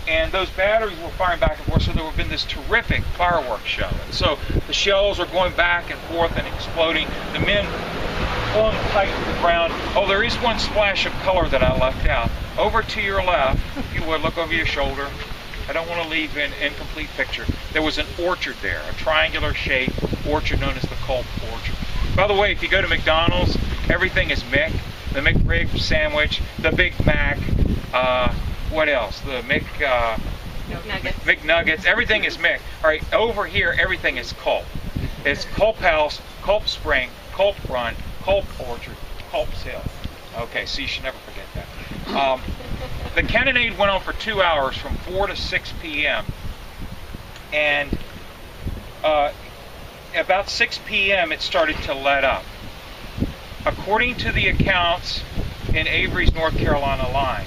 Speaker 1: And those batteries were firing back and forth, so there would have been this terrific fireworks show. And so the shells are going back and forth and exploding. The men clung tight to the ground. Oh, there is one splash of color that I left out. Over to your left, if you would, look over your shoulder. I don't want to leave an incomplete picture. There was an orchard there, a triangular-shaped orchard known as the Culp Orchard. By the way, if you go to McDonald's, everything is Mick. The McRib sandwich, the Big Mac, what else? The McNuggets. Everything is Mick. All right, over here, everything is Culp. It's Culp House, Culp Spring, Culp Run, Culp Orchard, Culp's Hill. Okay, so you should never forget that. The cannonade went on for 2 hours, from 4 to 6 p.m. And about 6 p.m. it started to let up. According to the accounts in Avery's North Carolina line,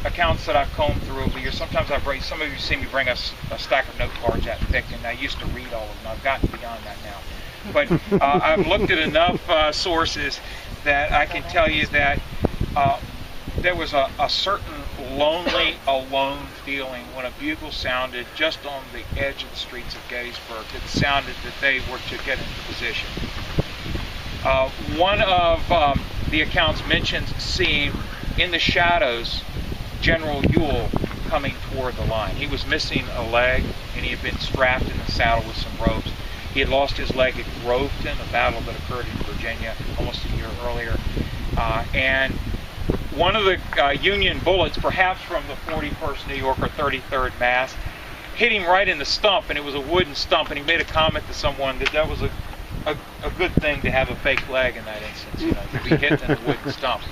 Speaker 1: accounts that I've combed through over the years, sometimes some of you see me bring a stack of note cards that thick, and I used to read all of them. I've gotten beyond that now. But I've looked at enough sources that I can tell you that there was a certain lonely, alone feeling when a bugle sounded just on the edge of the streets of Gettysburg. It sounded that they were to get into position. One of the accounts mentions seeing in the shadows General Ewell coming toward the line. He was missing a leg, and he had been strapped in the saddle with some ropes. He had lost his leg at Groveton, a battle that occurred in Virginia almost a year earlier. And one of the Union bullets, perhaps from the 41st New York or 33rd Mass, hit him right in the stump, and it was a wooden stump, and he made a comment to someone that was a good thing to have a fake leg in that instance, you know, to be hit in the wooden stump.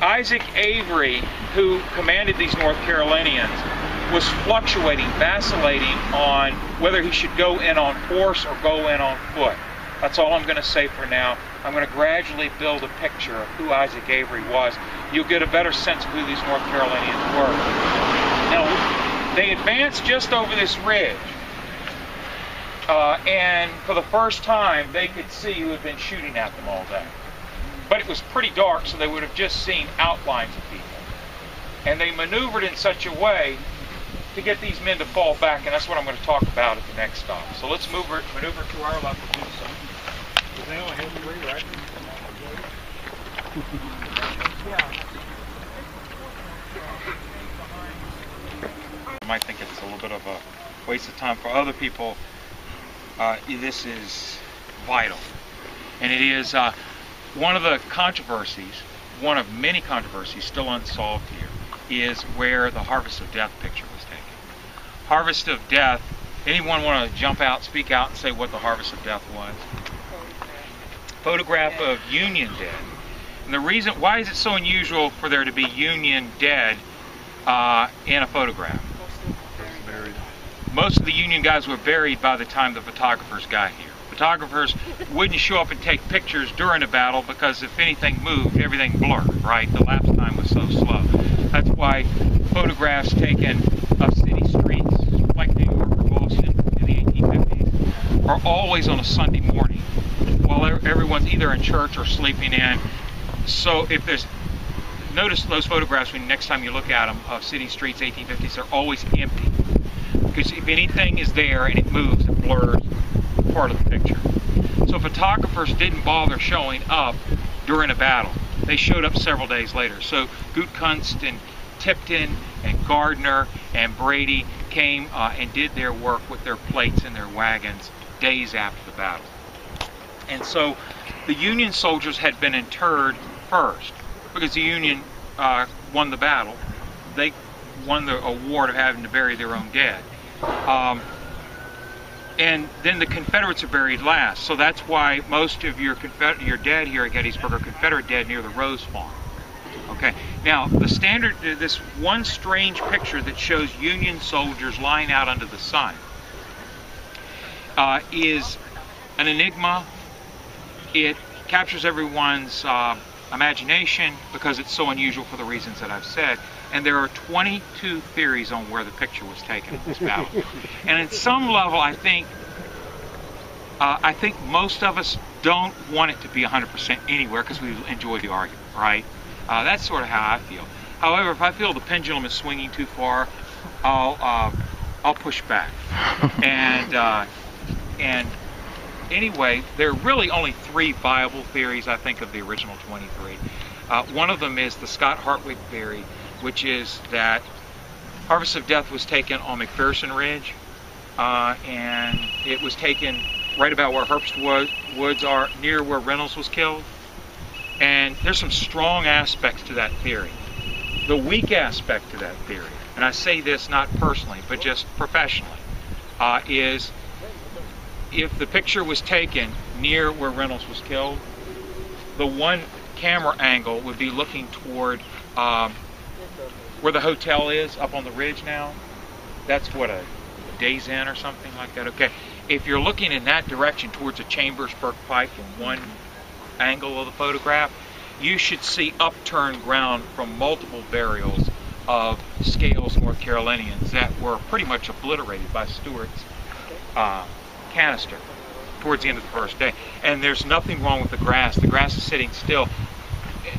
Speaker 1: Isaac Avery, who commanded these North Carolinians, was fluctuating, vacillating on whether he should go in on horse or go in on foot. That's all I'm going to say for now. I'm going to gradually build a picture of who Isaac Avery was. You'll get a better sense of who these North Carolinians were. Now, they advanced just over this ridge, and for the first time, they could see who had been shooting at them all day. But it was pretty dark, so they would have just seen outlines of people. And they maneuvered in such a way to get these men to fall back, and that's what I'm going to talk about at the next stop. So let's maneuver to our left and do so.
Speaker 2: They only have 3 right?
Speaker 1: You might think it's a little bit of a waste of time. For other people, this is vital. And it is one of the controversies, one of many controversies still unsolved here, is where the Harvest of Death picture was taken. Harvest of Death, anyone want to jump out, speak out, and say what the Harvest of Death was? Photograph of Union dead. And the reason, why is it so unusual for there to be Union dead in a photograph? Most of the Union guys were buried by the time the photographers got here. Photographers wouldn't show up and take pictures during a battle because if anything moved, everything blurred, right? The lapse time was so slow. That's why photographs taken of city streets, like New York or Boston in the 1850s, are always on a Sunday morning while everyone's either in church or sleeping in. So if there's, notice those photographs when next time you look at them of city streets 1850s, they're always empty. Because if anything is there and it moves, it blurs part of the picture. So photographers didn't bother showing up during a battle. They showed up several days later. So Gutkunst and Tipton and Gardner and Brady came and did their work with their plates and their wagons days after the battle. And so the Union soldiers had been interred first because the Union won the battle. They won the award of having to bury their own dead. And then the Confederates are buried last. So that's why most of your dead here at Gettysburg are Confederate dead near the Rose Farm. Okay. Now, the standard, this one strange picture that shows Union soldiers lying out under the sun is an enigma. It captures everyone's imagination because it's so unusual for the reasons that I've said. And there are 22 theories on where the picture was taken in this battle. And at some level, I think most of us don't want it to be 100% anywhere because we enjoy the argument, right? That's sort of how I feel. However, if I feel the pendulum is swinging too far, I'll push back. And anyway, there are really only 3 viable theories, I think, of the original 23. One of them is the Scott Hartwig theory, which is that Harvest of Death was taken on McPherson Ridge, and it was taken right about where Herbst Woods are, near where Reynolds was killed. And there's some strong aspects to that theory. The weak aspect to that theory, and I say this not personally, but just professionally, is if the picture was taken near where Reynolds was killed, the one camera angle would be looking toward where the hotel is up on the ridge now. That's what a Days Inn or something like that. Okay, if you're looking in that direction towards the Chambersburg Pike from one angle of the photograph, you should see upturned ground from multiple burials of Scales North Carolinians that were pretty much obliterated by Stewart's canister towards the end of the first day. And there's nothing wrong with the grass. The grass is sitting still,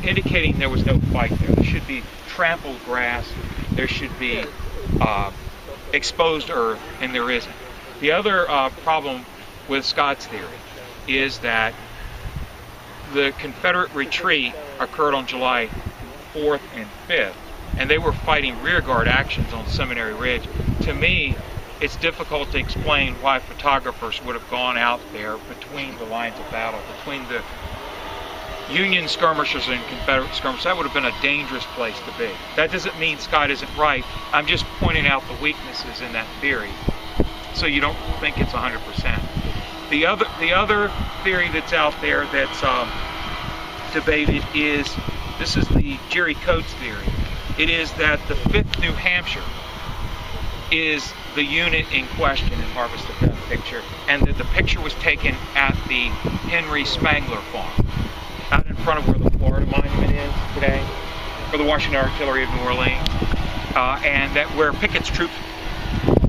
Speaker 1: indicating there was no fight there. There should be trampled grass, there should be exposed earth, and there isn't. The other problem with Scott's theory is that the Confederate retreat occurred on July 4th and 5th, and they were fighting rearguard actions on Seminary Ridge. To me, it's difficult to explain why photographers would have gone out there between the lines of battle, between the Union skirmishers and Confederate skirmishers. That would have been a dangerous place to be. That doesn't mean Scott isn't right. I'm just pointing out the weaknesses in that theory so you don't think it's 100%. The other theory that's out there that's debated is, this is the Jerry Coates theory. It is that the 5th New Hampshire is the unit in question in Harvest of Death picture, and that the picture was taken at the Henry Spangler farm, out in front of where the Florida Monument is today, for the Washington Artillery of New Orleans, and that where Pickett's troops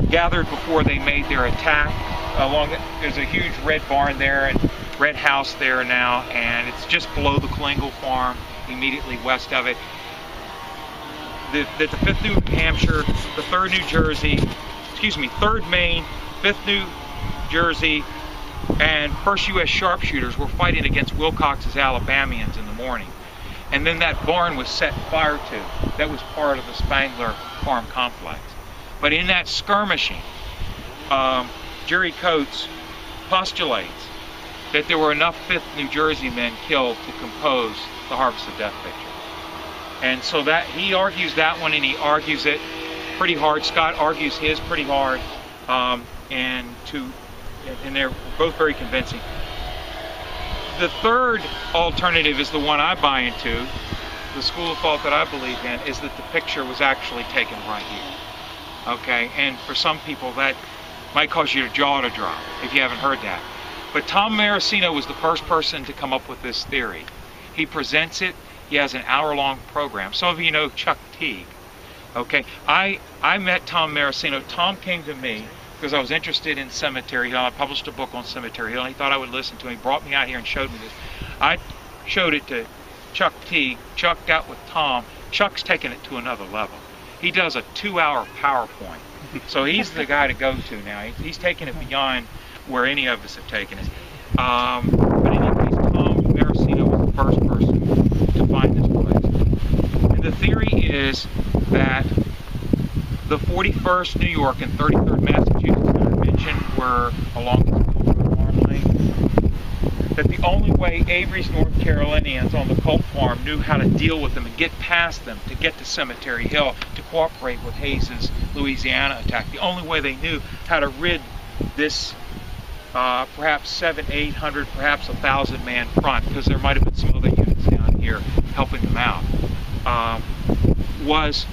Speaker 1: gathered before they made their attack. There's a huge red barn there and red house there now, and it's just below the Klingle farm, immediately west of it. The 5th New Hampshire, the 3rd New Jersey, 3rd Maine, 5th New Jersey, and 1st U.S. sharpshooters were fighting against Wilcox's Alabamians in the morning. And then that barn was set fire to. That was part of the Spangler farm complex. But in that skirmishing, Jerry Coates postulates that there were enough 5th New Jersey men killed to compose the Harvest of Death picture. And so that he argues that one, and he argues it pretty hard. Scott argues his pretty hard, and they're both very convincing. The third alternative is the one I buy into. The school of thought that I believe in is that the picture was actually taken right here. Okay, and for some people that might cause your jaw to drop if you haven't heard that. But Tom Maracino was the first person to come up with this theory. He presents it. He has an hour-long program. Some of you know Chuck Teague. Okay, I met Tom Maracino. Tom came to me because I was interested in Cemetery Hill. I published a book on Cemetery Hill, and he thought I would listen to him. He brought me out here and showed me this. I showed it to Chuck Teague. Chuck got with Tom. Chuck's taken it to another level. He does a 2-hour PowerPoint. So he's the guy to go to now. He's taken it beyond where any of us have taken it. But in any case, Tom Maracino was the first person to find this place. And the theory is that the 41st New York and 33rd Massachusetts that I mentioned were along the farm lane. That the only way Avery's North Carolinians on the Colt farm knew how to deal with them and get past them to get to Cemetery Hill to cooperate with Hayes's Louisiana attack, the only way they knew how to rid this perhaps 700, 800, perhaps 1,000 man front, because there might have been some other units down here helping them out, was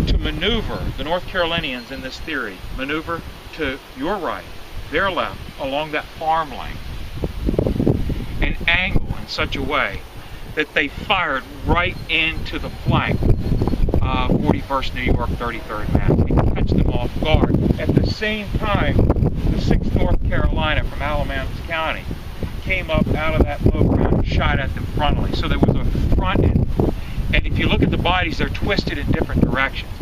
Speaker 1: to maneuver the North Carolinians in this theory, maneuver to your right, their left, along that farm lane, and angle in such a way that they fired right into the flank of 41st New York, 33rd Mass. They could catch them off guard. At the same time, the 6th North Carolina from Alamance County came up out of that low ground and shot at them frontally. So there was a front end. And if you look at the bodies, they're twisted in different directions.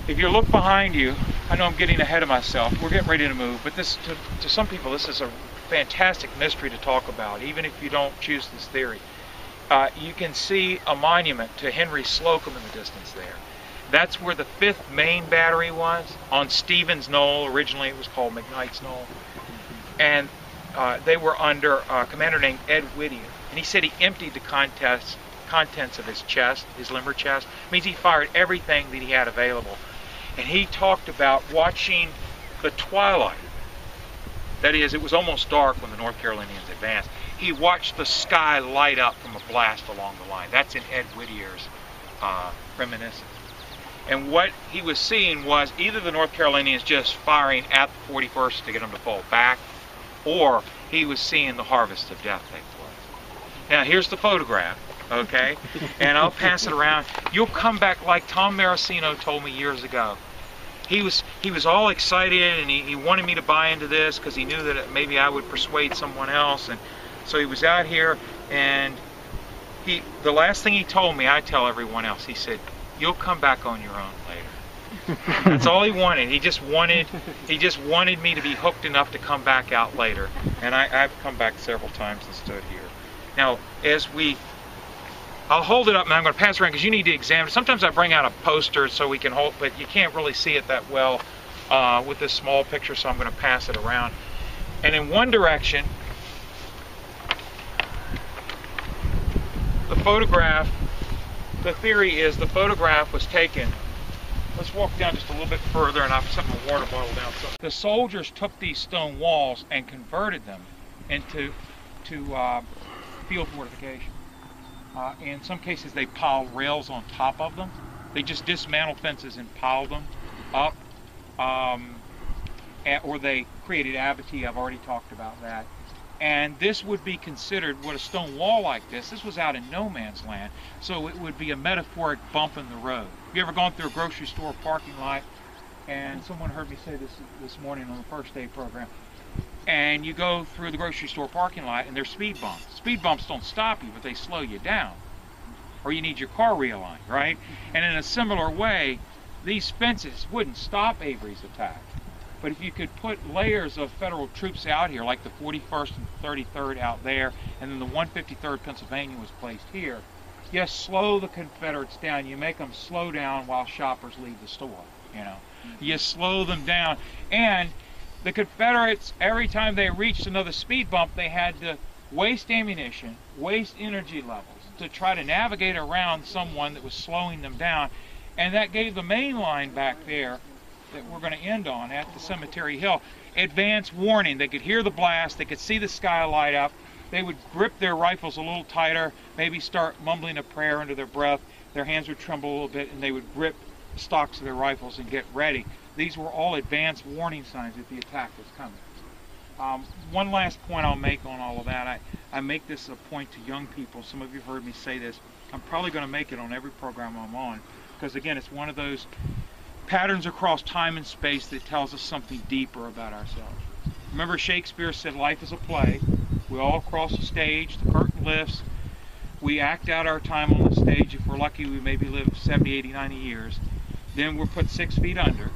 Speaker 1: If you look behind you, I know I'm getting ahead of myself. We're getting ready to move, but this, to some people, this is a fantastic mystery to talk about, even if you don't choose this theory. You can see a monument to Henry Slocum in the distance there. That's where the 5th Maine Battery was, on Stevens Knoll. Originally it was called McKnight's Knoll. And they were under a commander named Ed Whittier. And he said he emptied the contents of his chest, his limber chest. It means he fired everything that he had available. And he talked about watching the twilight. That is, it was almost dark when the North Carolinians advanced. He watched the sky light up from a blast along the line. That's in Ed Whittier's reminiscence. And what he was seeing was either the North Carolinians just firing at the 41st to get them to fall back, or he was seeing the harvest of death take place. Now here's the photograph, okay? And I'll pass it around. You'll come back like Tom Maracino told me years ago. He was all excited, and he wanted me to buy into this because he knew that maybe I would persuade someone else. And so he was out here, and the last thing he told me, I tell everyone else, he said, "You'll come back on your own later." That's all he wanted. He just wanted me to be hooked enough to come back out later. And I've come back several times and stood here. Now, I'll hold it up and I'm going to pass it around because you need to examine it. Sometimes I bring out a poster so we can hold, but you can't really see it that well with this small picture, so I'm going to pass it around. And in one direction, the photograph, the theory is the photograph was taken. Let's walk down just a little bit further, and I'll put some water bottle down. So the soldiers took these stone walls and converted them into field fortification. In some cases, they piled rails on top of them. They just dismantled fences and piled them up, or they created abattis. I've already talked about that. And this would be considered, what a stone wall like this was out in no man's land, so it would be a metaphoric bump in the road. You ever gone through a grocery store parking lot, and someone heard me say this morning on the first day program, and you go through the grocery store parking lot and there's speed bumps. Speed bumps don't stop you, but they slow you down. Or you need your car realigned, right? And in a similar way, these fences wouldn't stop Avery's attack. But if you could put layers of federal troops out here, like the 41st and 33rd out there, and then the 153rd Pennsylvania was placed here, you slow the Confederates down. You make them slow down while shoppers leave the store, you know. You slow them down. And the Confederates, every time they reached another speed bump, they had to waste ammunition, waste energy levels to try to navigate around someone that was slowing them down. And that gave the main line back there that we're going to end on at the Cemetery Hill advance warning. They could hear the blast, they could see the sky light up, they would grip their rifles a little tighter, maybe start mumbling a prayer under their breath, their hands would tremble a little bit, and they would grip the stocks of their rifles and get ready. These were all advance warning signs that the attack was coming. One last point I'll make on all of that, I make this a point to young people. Some of you have heard me say this. I'm probably going to make it on every program I'm on, because again, it's one of those patterns across time and space that tells us something deeper about ourselves. Remember, Shakespeare said life is a play. We all cross the stage, the curtain lifts, we act out our time on the stage. If we're lucky, we maybe live 70, 80, 90 years. Then we're put 6 feet under.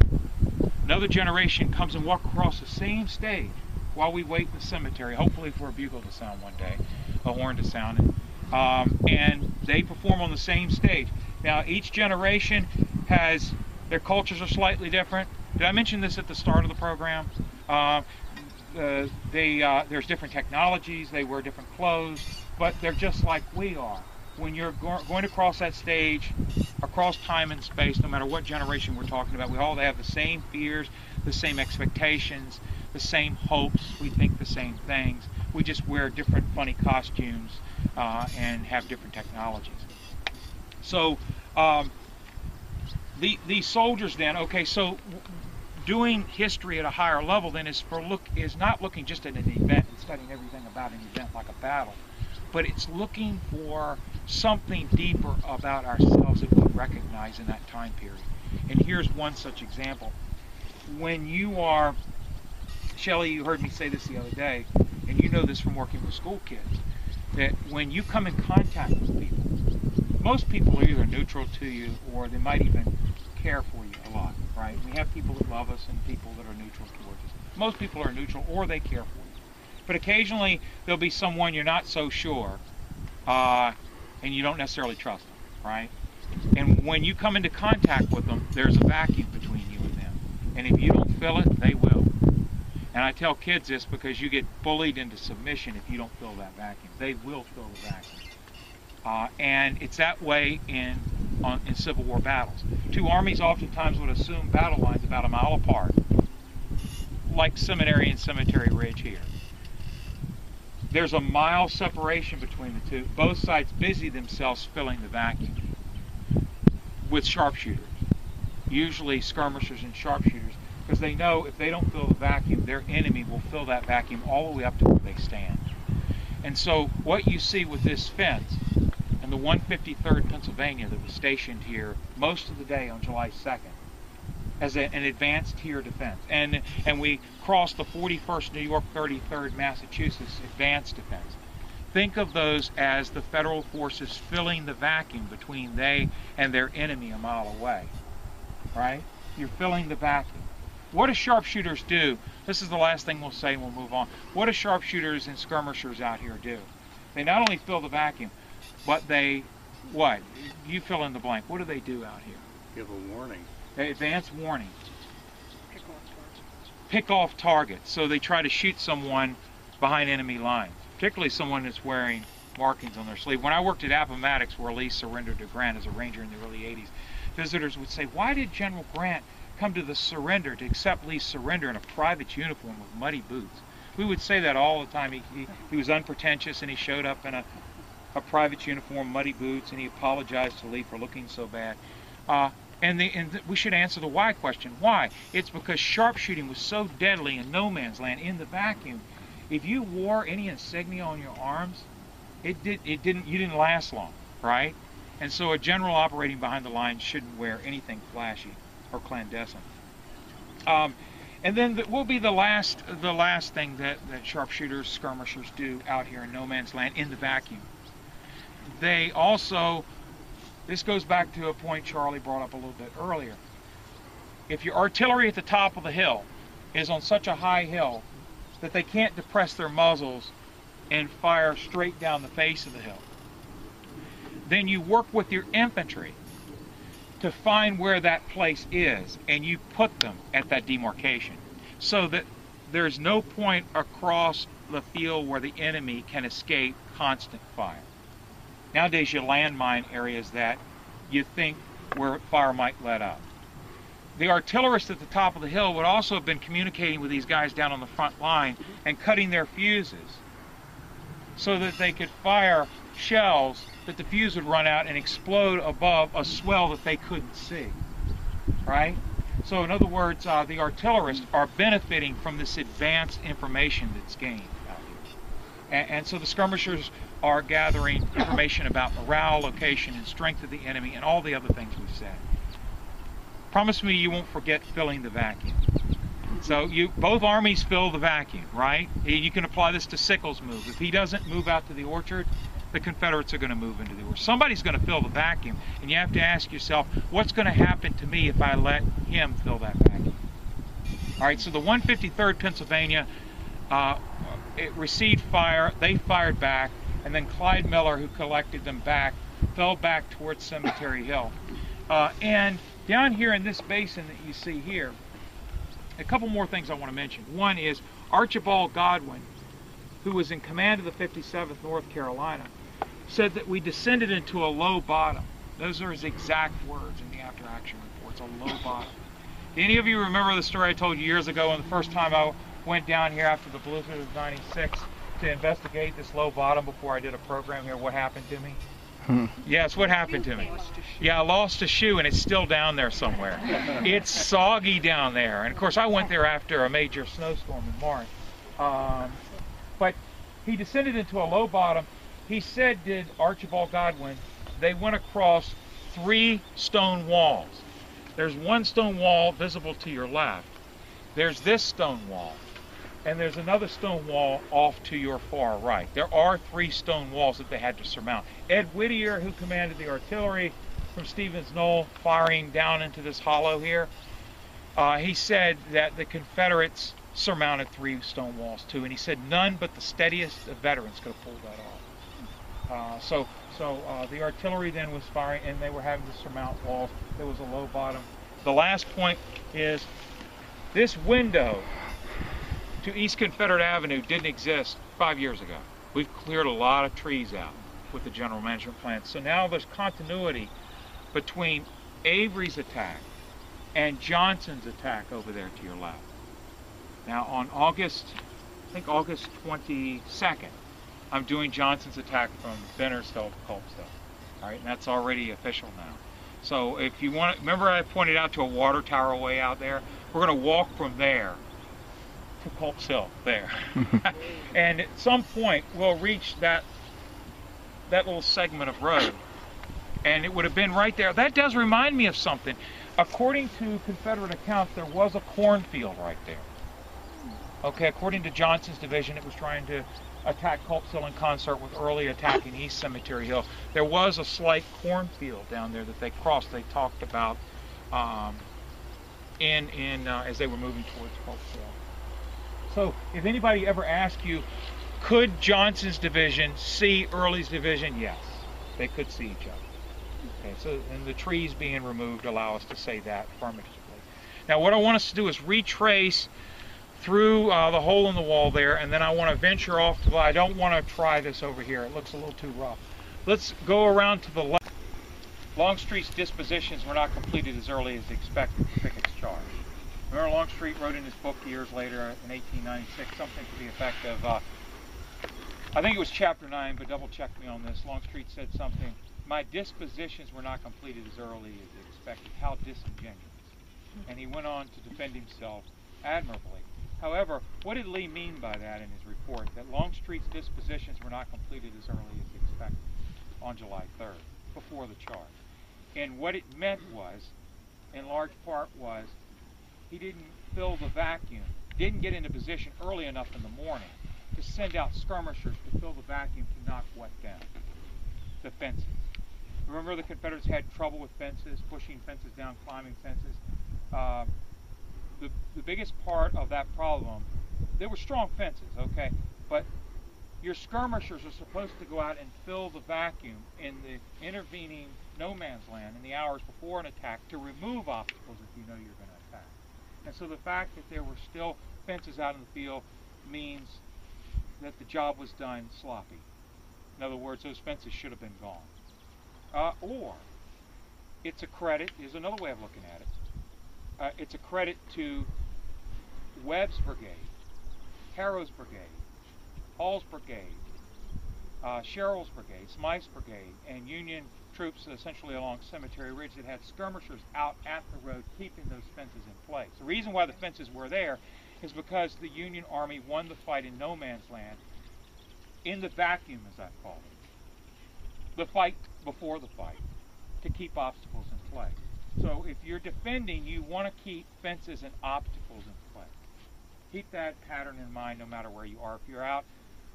Speaker 1: Another generation comes and walks across the same stage while we wait in the cemetery, hopefully for a bugle to sound one day, a horn to sound, and they perform on the same stage. Now, each generation has, their cultures are slightly different. Did I mention this at the start of the program? There's different technologies, they wear different clothes, but they're just like we are. When you're going to cross that stage, across time and space, no matter what generation we're talking about, we all have the same fears, the same expectations, the same hopes, we think the same things. We just wear different funny costumes and have different technologies. So these soldiers then, okay, so doing history at a higher level then is not looking just at an event and studying everything about an event like a battle, but it's looking for something deeper about ourselves that we recognize in that time period. And here's one such example. When you are, Shelley, you heard me say this the other day, and you know this from working with school kids, that when you come in contact with people, most people are either neutral to you or they might even care for you a lot, right? We have people that love us and people that are neutral towards us. Most people are neutral or they care for you. But occasionally there'll be someone you're not so sure and you don't necessarily trust them, right? And when you come into contact with them, there's a vacuum between you and them. And if you don't fill it, they will. And I tell kids this because you get bullied into submission if you don't fill that vacuum. They will fill the vacuum. And it's that way in Civil War battles. Two armies oftentimes would assume battle lines about a mile apart, like Seminary and Cemetery Ridge here. There's a mile separation between the two. Both sides busy themselves filling the vacuum with sharpshooters. usually skirmishers and sharpshooters, because they know if they don't fill the vacuum, their enemy will fill that vacuum all the way up to where they stand. And so what you see with this fence and the 153rd Pennsylvania that was stationed here most of the day on July 2nd as an advanced tier defense, and we crossed the 41st New York, 33rd Massachusetts advanced defense. Think of those as the federal forces filling the vacuum between they and their enemy a mile away, right? You're filling the vacuum. What do sharpshooters do? This is the last thing we'll say and we'll move on. What do sharpshooters and skirmishers out here do? They not only fill the vacuum, but they, what? You fill in the blank. What do they do out here?
Speaker 2: Give a warning.
Speaker 1: They advance warning. Pick off targets. So they try to shoot someone behind enemy lines, particularly someone that's wearing markings on their sleeve. When I worked at Appomattox, where Lee surrendered to Grant as a ranger in the early 80s, visitors would say, why did General Grant come to the surrender, to accept Lee's surrender in a private uniform with muddy boots? We would say that all the time. He was unpretentious, and he showed up in a private uniform, muddy boots, and he apologized to Lee for looking so bad. And we should answer the why question. Why? It's because sharpshooting was so deadly in no man's land, in the vacuum. If you wore any insignia on your arms, you didn't last long, right? And so a general operating behind the lines shouldn't wear anything flashy or clandestine. And then will be the last thing that sharpshooters, skirmishers do out here in no man's land in the vacuum. They also, this goes back to a point Charlie brought up a little bit earlier. If your artillery at the top of the hill is on such a high hill that they can't depress their muzzles and fire straight down the face of the hill, then you work with your infantry to find where that place is, and you put them at that demarcation so that there's no point across the field where the enemy can escape constant fire. Nowadays you landmine areas that you think where fire might let up. The artillerists at the top of the hill would also have been communicating with these guys down on the front line and cutting their fuses so that they could fire shells that the fuse would run out and explode above a swell that they couldn't see, right? So in other words, the artillerists are benefiting from this advanced information that's gained out here. And so the skirmishers are gathering information about morale, location, and strength of the enemy, and all the other things we've said. Promise me you won't forget filling the vacuum. So both armies fill the vacuum, right? You can apply this to Sickles' move. If he doesn't move out to the orchard, the Confederates are going to move into the orchard. Somebody's going to fill the vacuum, and you have to ask yourself, what's going to happen to me if I let him fill that vacuum? All right, so the 153rd Pennsylvania, it received fire. They fired back, and then Clyde Miller, who collected them back, fell back towards Cemetery Hill. And down here in this basin that you see here, a couple more things I want to mention. One is Archibald Godwin, who was in command of the 57th North Carolina, said that we descended into a low bottom. Those are his exact words in the after-action reports, a low bottom. Do any of you remember the story I told you years ago when the first time I went down here after the blizzard of '96 to investigate this low bottom before I did a program here? What happened to me? Yes, what happened to me? Yeah, I lost a shoe, and it's still down there somewhere. It's soggy down there. And of course I went there after a major snowstorm in March. But he descended into a low bottom. He said, did Archibald Godwin, they went across 3 stone walls. There's one stone wall visible to your left. There's this stone wall. And there's another stone wall off to your far right. There are 3 stone walls that they had to surmount. Ed Whittier, who commanded the artillery from Stevens Knoll, firing down into this hollow here, he said that the Confederates surmounted 3 stone walls too, and he said none but the steadiest of veterans could have pulled that off. So the artillery then was firing, and they were having to surmount walls. There was a low bottom. The last point is this window to East Confederate Avenue didn't exist 5 years ago. We've cleared a lot of trees out with the general management plan. So now there's continuity between Avery's attack and Johnson's attack over there to your left. Now on August 22nd, I'm doing Johnson's attack from Benner's Hill to Culp's Hill. All right, and that's already official now. So if you want, remember I pointed out to a water tower way out there? We're going to walk from there to Culp's Hill, there. And at some point we'll reach that little segment of road. And it would have been right there. That does remind me of something. According to Confederate accounts, there was a cornfield right there. Okay, according to Johnson's division, it was trying to attack Culp's Hill in concert with Early attacking East Cemetery Hill. There was a slight cornfield down there that they crossed. They talked about as they were moving towards Culp's Hill. So if anybody ever asks you, could Johnson's division see Early's division? Yes, they could see each other. Okay, so and the trees being removed allow us to say that affirmatively. Now what I want us to do is retrace through the hole in the wall there, and then I want to venture off to the, I don't want to try this over here, it looks a little too rough. Let's go around to the left. Longstreet's dispositions were not completed as early as expected for Pickett's charge. Remember Longstreet wrote in his book years later in 1896 something to the effect of, I think it was chapter 9, but double check me on this. Longstreet said something, my dispositions were not completed as early as expected. How disingenuous. And he went on to defend himself admirably. However, what did Lee mean by that in his report? That Longstreet's dispositions were not completed as early as expected on July 3rd, before the charge. And what it meant was, in large part was, he didn't fill the vacuum, didn't get into position early enough in the morning to send out skirmishers to fill the vacuum to knock what down? The fences. Remember the Confederates had trouble with fences, pushing fences down, climbing fences. The biggest part of that problem, there were strong fences, okay, but your skirmishers are supposed to go out and fill the vacuum in the intervening no man's land in the hours before an attack to remove obstacles if you know you're going to attack. And so the fact that there were still fences out in the field means that the job was done sloppy. In other words, those fences should have been gone. Or it's a credit, is another way of looking at it. It's a credit to Webb's brigade, Harrow's brigade, Hall's brigade, Sherrill's brigade, Smythe's brigade, and Union troops essentially along Cemetery Ridge that had skirmishers out at the road keeping those fences in place. The reason why the fences were there is because the Union Army won the fight in no man's land in the vacuum, as I call it. The fight before the fight, to keep obstacles in play. So if you're defending, you want to keep fences and obstacles in play. Keep that pattern in mind no matter where you are. If you're out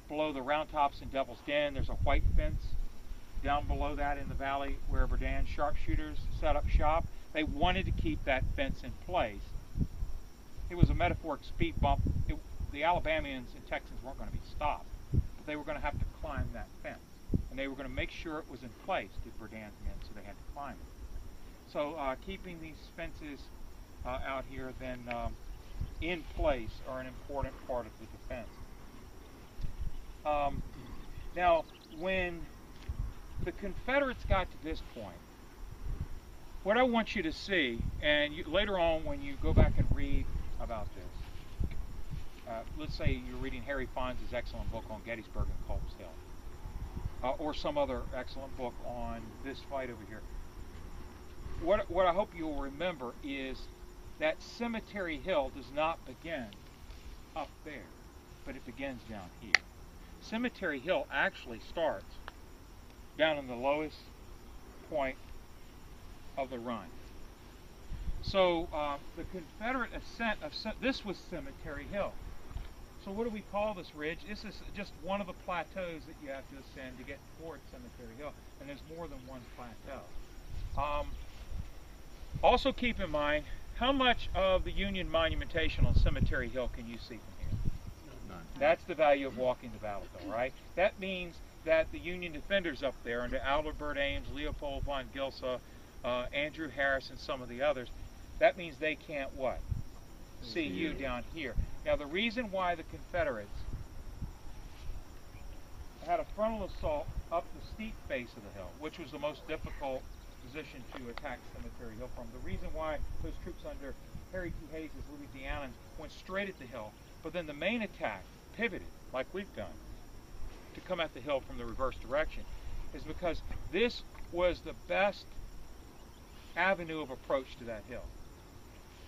Speaker 1: below the Round Tops in Devil's Den, there's a white fence. Down below that in the valley where Verdun's sharpshooters set up shop, they wanted to keep that fence in place. It was a metaphoric speed bump. The Alabamians and Texans weren't going to be stopped, but they were going to have to climb that fence. And they were going to make sure it was in place to Verdun's men, so they had to climb it. So keeping these fences out here then in place are an important part of the defense. Now, when the Confederates got to this point, what I want you to see, and later on when you go back and read about this, let's say you're reading Harry Fonz's excellent book on Gettysburg and Culp's Hill, or some other excellent book on this fight over here. What I hope you'll remember is that Cemetery Hill does not begin up there, but it begins down here. Cemetery Hill actually starts down in the lowest point of the run. So the Confederate ascent of this was Cemetery Hill. So what do we call this ridge? This is just one of the plateaus that you have to ascend to get towards Cemetery Hill, and there's more than one plateau. Also keep in mind, how much of the Union monumentation on Cemetery Hill can you see from here?
Speaker 2: None.
Speaker 1: That's the value of walking the battlefield, right? That means that the Union defenders up there, under Adelbert Ames, Leopold von Gilsa, Andrew Harris, and some of the others, that means they can't what? See you down here. Now the reason why the Confederates had a frontal assault up the steep face of the hill, which was the most difficult position to attack Cemetery Hill from. The reason why those troops under Harry T. Hayes' Louisianans went straight at the hill, but then the main attack pivoted, like we've done, to come at the hill from the reverse direction, is because this was the best
Speaker 3: avenue of approach to that hill.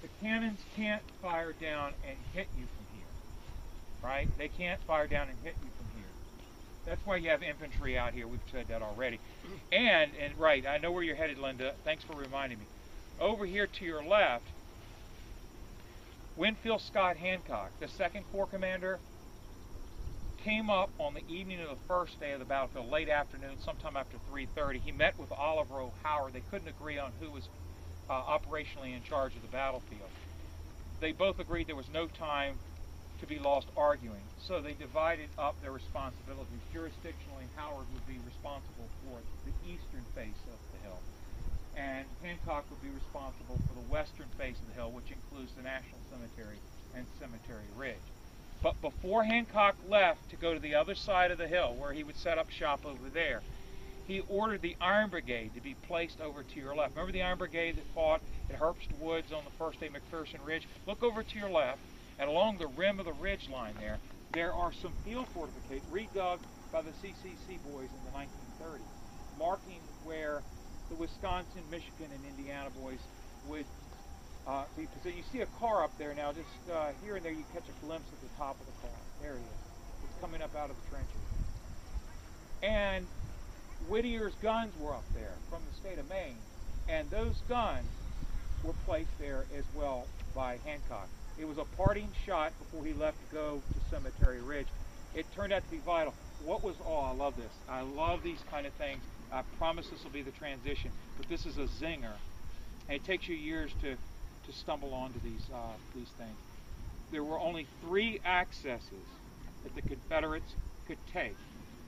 Speaker 3: The cannons can't fire down and hit you from here, right? They can't fire down and hit you from here. That's why you have infantry out here. We've said that already. And right, I know where you're headed, Linda. Thanks for reminding me. Over here to your left, Winfield Scott Hancock, the 2nd Corps commander, came up on the evening of the first day of the battlefield, late afternoon, sometime after 3:30. He met with Oliver O'Howard. They couldn't agree on who was operationally in charge of the battlefield. They both agreed there was no time to be lost arguing, so they divided up their responsibilities. Jurisdictionally, Howard would be responsible for the eastern face of the hill, and Hancock would be responsible for the western face of the hill, which includes the National Cemetery and Cemetery Ridge. But before Hancock left to go to the other side of the hill, where he would set up shop over there, he ordered the Iron Brigade to be placed over to your left. Remember the Iron Brigade that fought at Herbst Woods on the first day McPherson Ridge? Look over to your left, and along the rim of the ridge line there are some field fortifications redug by the CCC boys in the 1930s, marking where the Wisconsin, Michigan, and Indiana boys would be positioned. You see a car up there now, just here and there you catch a glimpse of the top of the car. There he is. It's coming up out of the trenches. And Whittier's guns were up there from the state of Maine, and those guns were placed there as well by Hancock. It was a parting shot before he left to go to Cemetery Ridge. It turned out to be vital. What was, oh, I love this. I love these kind of things. I promise this will be the transition, but this is a zinger. And it takes you years to stumble onto these things. There were only 3 accesses that the Confederates could take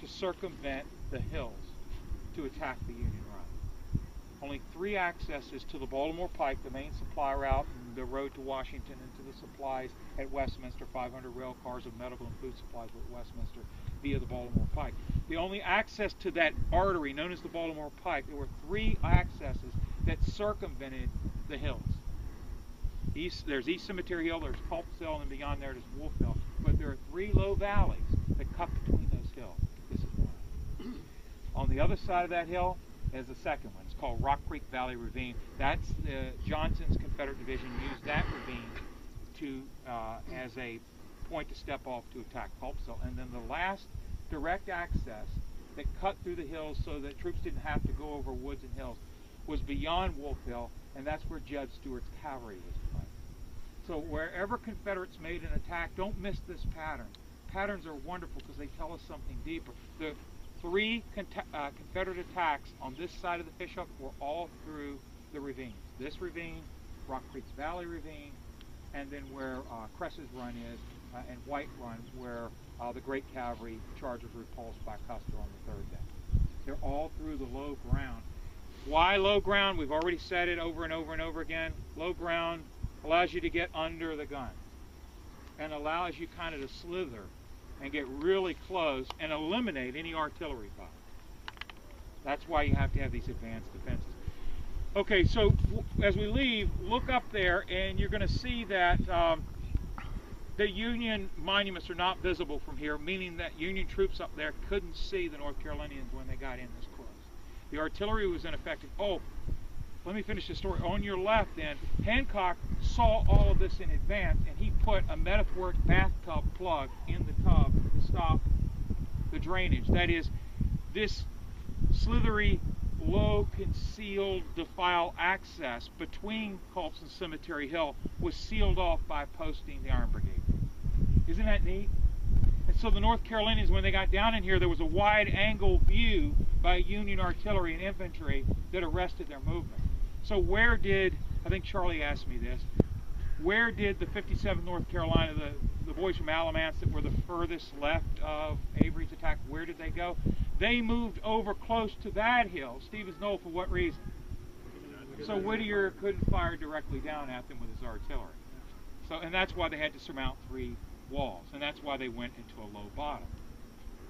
Speaker 3: to circumvent the hills to attack the Union Run. Only 3 accesses to the Baltimore Pike, the main supply route, and the road to Washington, and to the supplies at Westminster, 500 rail cars of medical and food supplies at Westminster via the Baltimore Pike. The only access to that artery known as the Baltimore Pike, there were 3 accesses that circumvented the hills. There's East Cemetery Hill, there's Culp's Hill, and beyond there there's Wolf Hill. But there are 3 low valleys that cut between those hills. This is one. On the other side of that hill is the second one. It's called Rock Creek Valley Ravine. That's Johnson's Confederate Division used that ravine to as a point to step off to attack Culp's Hill. And then the last direct access that cut through the hills so that troops didn't have to go over woods and hills was beyond Wolf Hill, and that's where Jed Stewart's cavalry was placed. So wherever Confederates made an attack, don't miss this pattern. Patterns are wonderful because they tell us something deeper. The 3 Confederate attacks on this side of the fishhook were all through the ravines. This ravine, Rock Creek's Valley Ravine, and then where Cress's Run is, and White Run, where the Great Cavalry charge was repulsed by Custer on the 3rd day. They're all through the low ground. Why low ground? We've already said it over and over and over again. Low ground allows you to get under the gun and allows you kind of to slither and get really close and eliminate any artillery fire. That's why you have to have these advanced defenses. Okay, so as we leave, look up there and you're going to see that the Union monuments are not visible from here, meaning that Union troops up there couldn't see the North Carolinians when they got in this close. The artillery was ineffective. Oh, let me finish the story. On your left then, Hancock saw all of this in advance and he put a metaphoric bathtub plug in the tub to stop the drainage. That is, this slithery, low, concealed, defile access between Culp's and Cemetery Hill was sealed off by posting the Iron Brigade. Isn't that neat? And so the North Carolinians, when they got down in here, there was a wide-angle view by Union artillery and infantry that arrested their movement. So where did, I think Charlie asked me this, where did the 57th North Carolina, the boys from Alamance that were the furthest left of Avery's attack, where did they go? They moved over close to that hill, Stevens Knoll, for what reason? So Whittier couldn't fire directly down at them with his artillery. So, and that's why they had to surmount 3 walls, and that's why they went into a low bottom.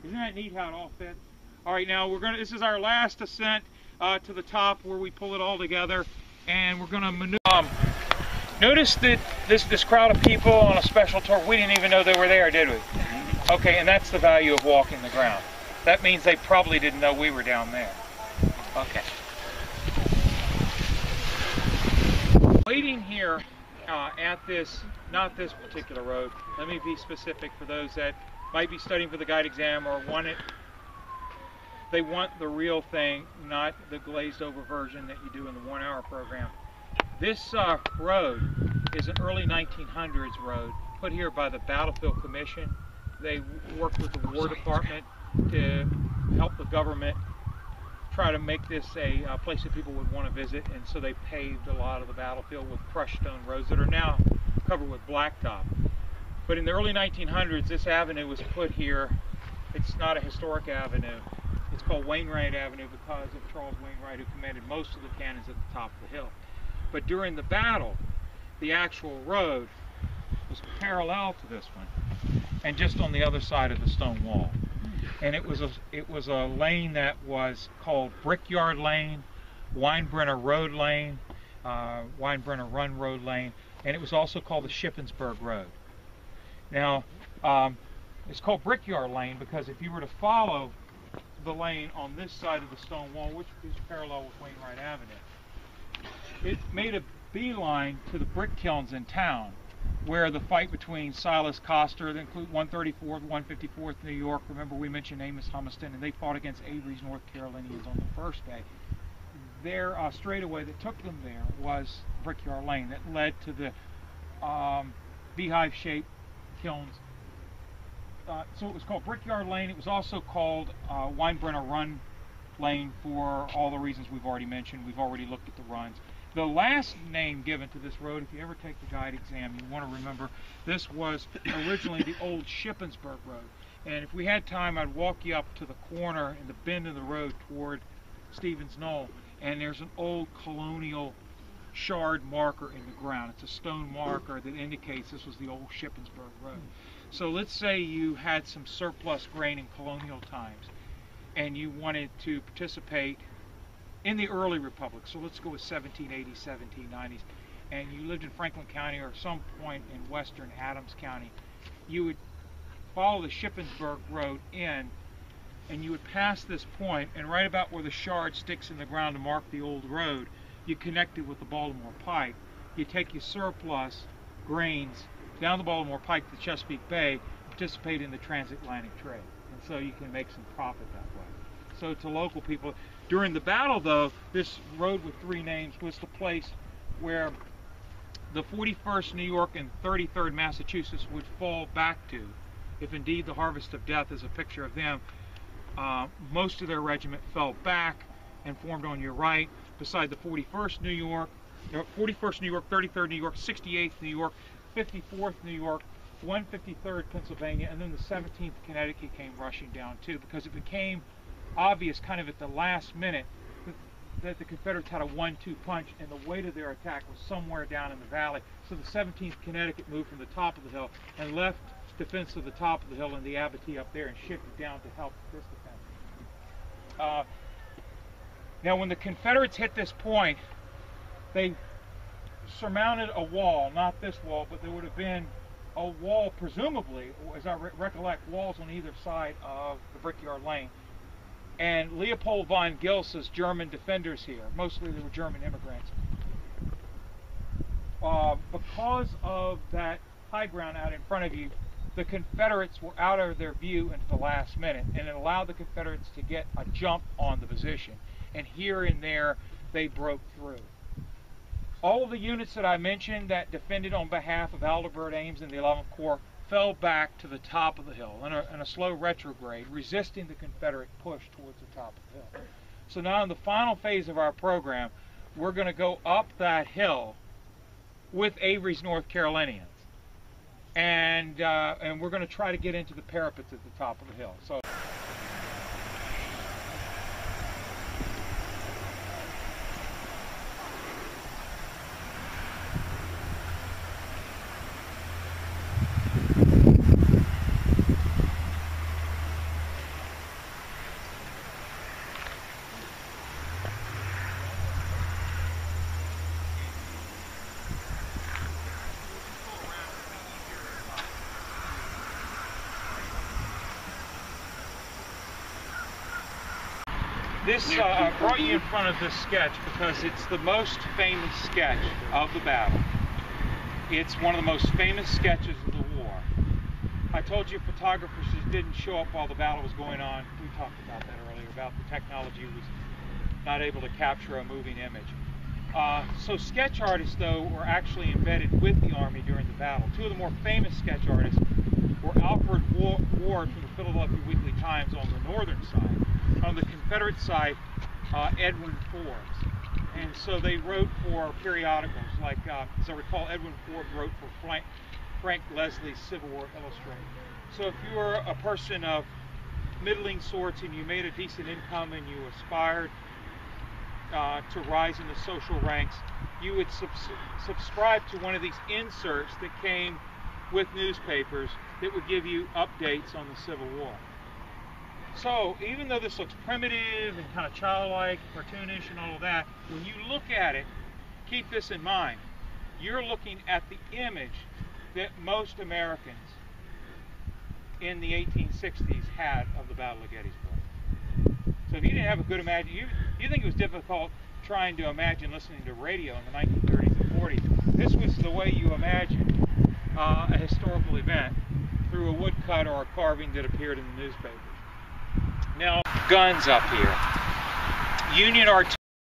Speaker 3: Isn't that neat how it all fits? All right, now this is our last ascent to the top where we pull it all together, and we're going to maneuver. Notice that this crowd of people on a special tour, we didn't even know they were there, did we? Okay, and that's the value of walking the ground. That means they probably didn't know we were down there. Okay. waiting here at this, not this particular road. Let me be specific for those that might be studying for the guide exam or want it. They want the real thing, not the glazed over version that you do in the 1 hour program. This road is an early 1900s road put here by the Battlefield Commission. They worked with the War Department to help the government try to make this a place that people would want to visit, and so they paved a lot of the battlefield with crushed stone roads that are now covered with blacktop. But in the early 1900s, this avenue was put here. It's not a historic avenue. It's called Wainwright Avenue because of Charles Wainwright, who commanded most of the cannons at the top of the hill. But during the battle, the actual road was parallel to this one, and just on the other side of the stone wall. And it was a lane that was called Brickyard Lane, Weinbrenner Road Lane, Weinbrenner Run Road Lane, and it was also called the Shippensburg Road. Now, it's called Brickyard Lane because if you were to follow the lane on this side of the stone wall, which is parallel with Wainwright Avenue, it made a beeline to the brick kilns in town, where the fight between Silas Coster, that include 134th, 154th New York, remember we mentioned Amos Humiston, and they fought against Avery's North Carolinians on the first day. Their straightaway that took them there was Brickyard Lane that led to the beehive-shaped kilns. So it was called Brickyard Lane. It was also called Weinbrenner Run Lane for all the reasons we've already mentioned. We've already looked at the runs. The last name given to this road, if you ever take the guide exam, you want to remember this was originally the old Shippensburg Road. And if we had time, I'd walk you up to the corner in the bend of the road toward Stevens Knoll, and there's an old colonial shard marker in the ground. It's a stone marker that indicates this was the old Shippensburg Road. So let's say you had some surplus grain in colonial times and you wanted to participate in the early republic, so let's go with 1780s, 1790s, and you lived in Franklin County or some point in western Adams County, you would follow the Shippensburg Road in, and you would pass this point, and right about where the shard sticks in the ground to mark the old road, you connected with the Baltimore Pike. You take your surplus grains down the Baltimore Pike to Chesapeake Bay, participate in the transatlantic trade, and so you can make some profit that way. So to local people, during the battle though, this road with three names was the place where the 41st New York and 33rd Massachusetts would fall back to, if indeed the Harvest of Death is a picture of them. Most of their regiment fell back and formed on your right beside the 41st New York, 41st New York, 33rd New York, 68th New York, 54th New York, 153rd Pennsylvania, and then the 17th Connecticut came rushing down too, because it became obvious kind of at the last minute that the Confederates had a 1-2 punch and the weight of their attack was somewhere down in the valley. So the 17th Connecticut moved from the top of the hill and left defense of the top of the hill and the abattis up there and shifted down to help this defense. Now when the Confederates hit this point, they surmounted a wall, not this wall, but there would have been a wall, presumably, as I recollect, walls on either side of the Brickyard Lane. And Leopold von Gilsa's German defenders here, mostly they were German immigrants, because of that high ground out in front of you, the Confederates were out of their view until the last minute, and it allowed the Confederates to get a jump on the position. And here and there, they broke through. All of the units that I mentioned that defended on behalf of Adelbert Ames and the 11th Corps fell back to the top of the hill in a slow retrograde, resisting the Confederate push towards the top of the hill. So now in the final phase of our program, we're going to go up that hill with Avery's North Carolinians. And we're going to try to get into the parapets at the top of the hill. So. This I brought you in front of this sketch because it's the most famous sketch of the battle. It's one of the most famous sketches of the war. I told you photographers just didn't show up while the battle was going on. We talked about that earlier, about the technology was not able to capture a moving image. So sketch artists, though, were actually embedded with the Army during the battle. Two of the more famous sketch artists were Alfred Ward from the Philadelphia Weekly Times on the northern side. On the Confederate side, Edwin Forbes. And so they wrote for periodicals like, as I recall, Edwin Forbes wrote for Frank Leslie's Civil War Illustrated. So if you were a person of middling sorts and you made a decent income and you aspired to rise in the social ranks, you would subscribe to one of these inserts that came with newspapers that would give you updates on the Civil War. So even though this looks primitive and kind of childlike, cartoonish and all of that, when you look at it, keep this in mind. You're looking at the image that most Americans in the 1860s had of the Battle of Gettysburg. So if you didn't have a good imagination, you think it was difficult trying to imagine listening to radio in the 1930s and 40s, this was the way you imagined a historical event through a woodcut or a carving that appeared in the newspapers. Now, guns up here. Union artillery.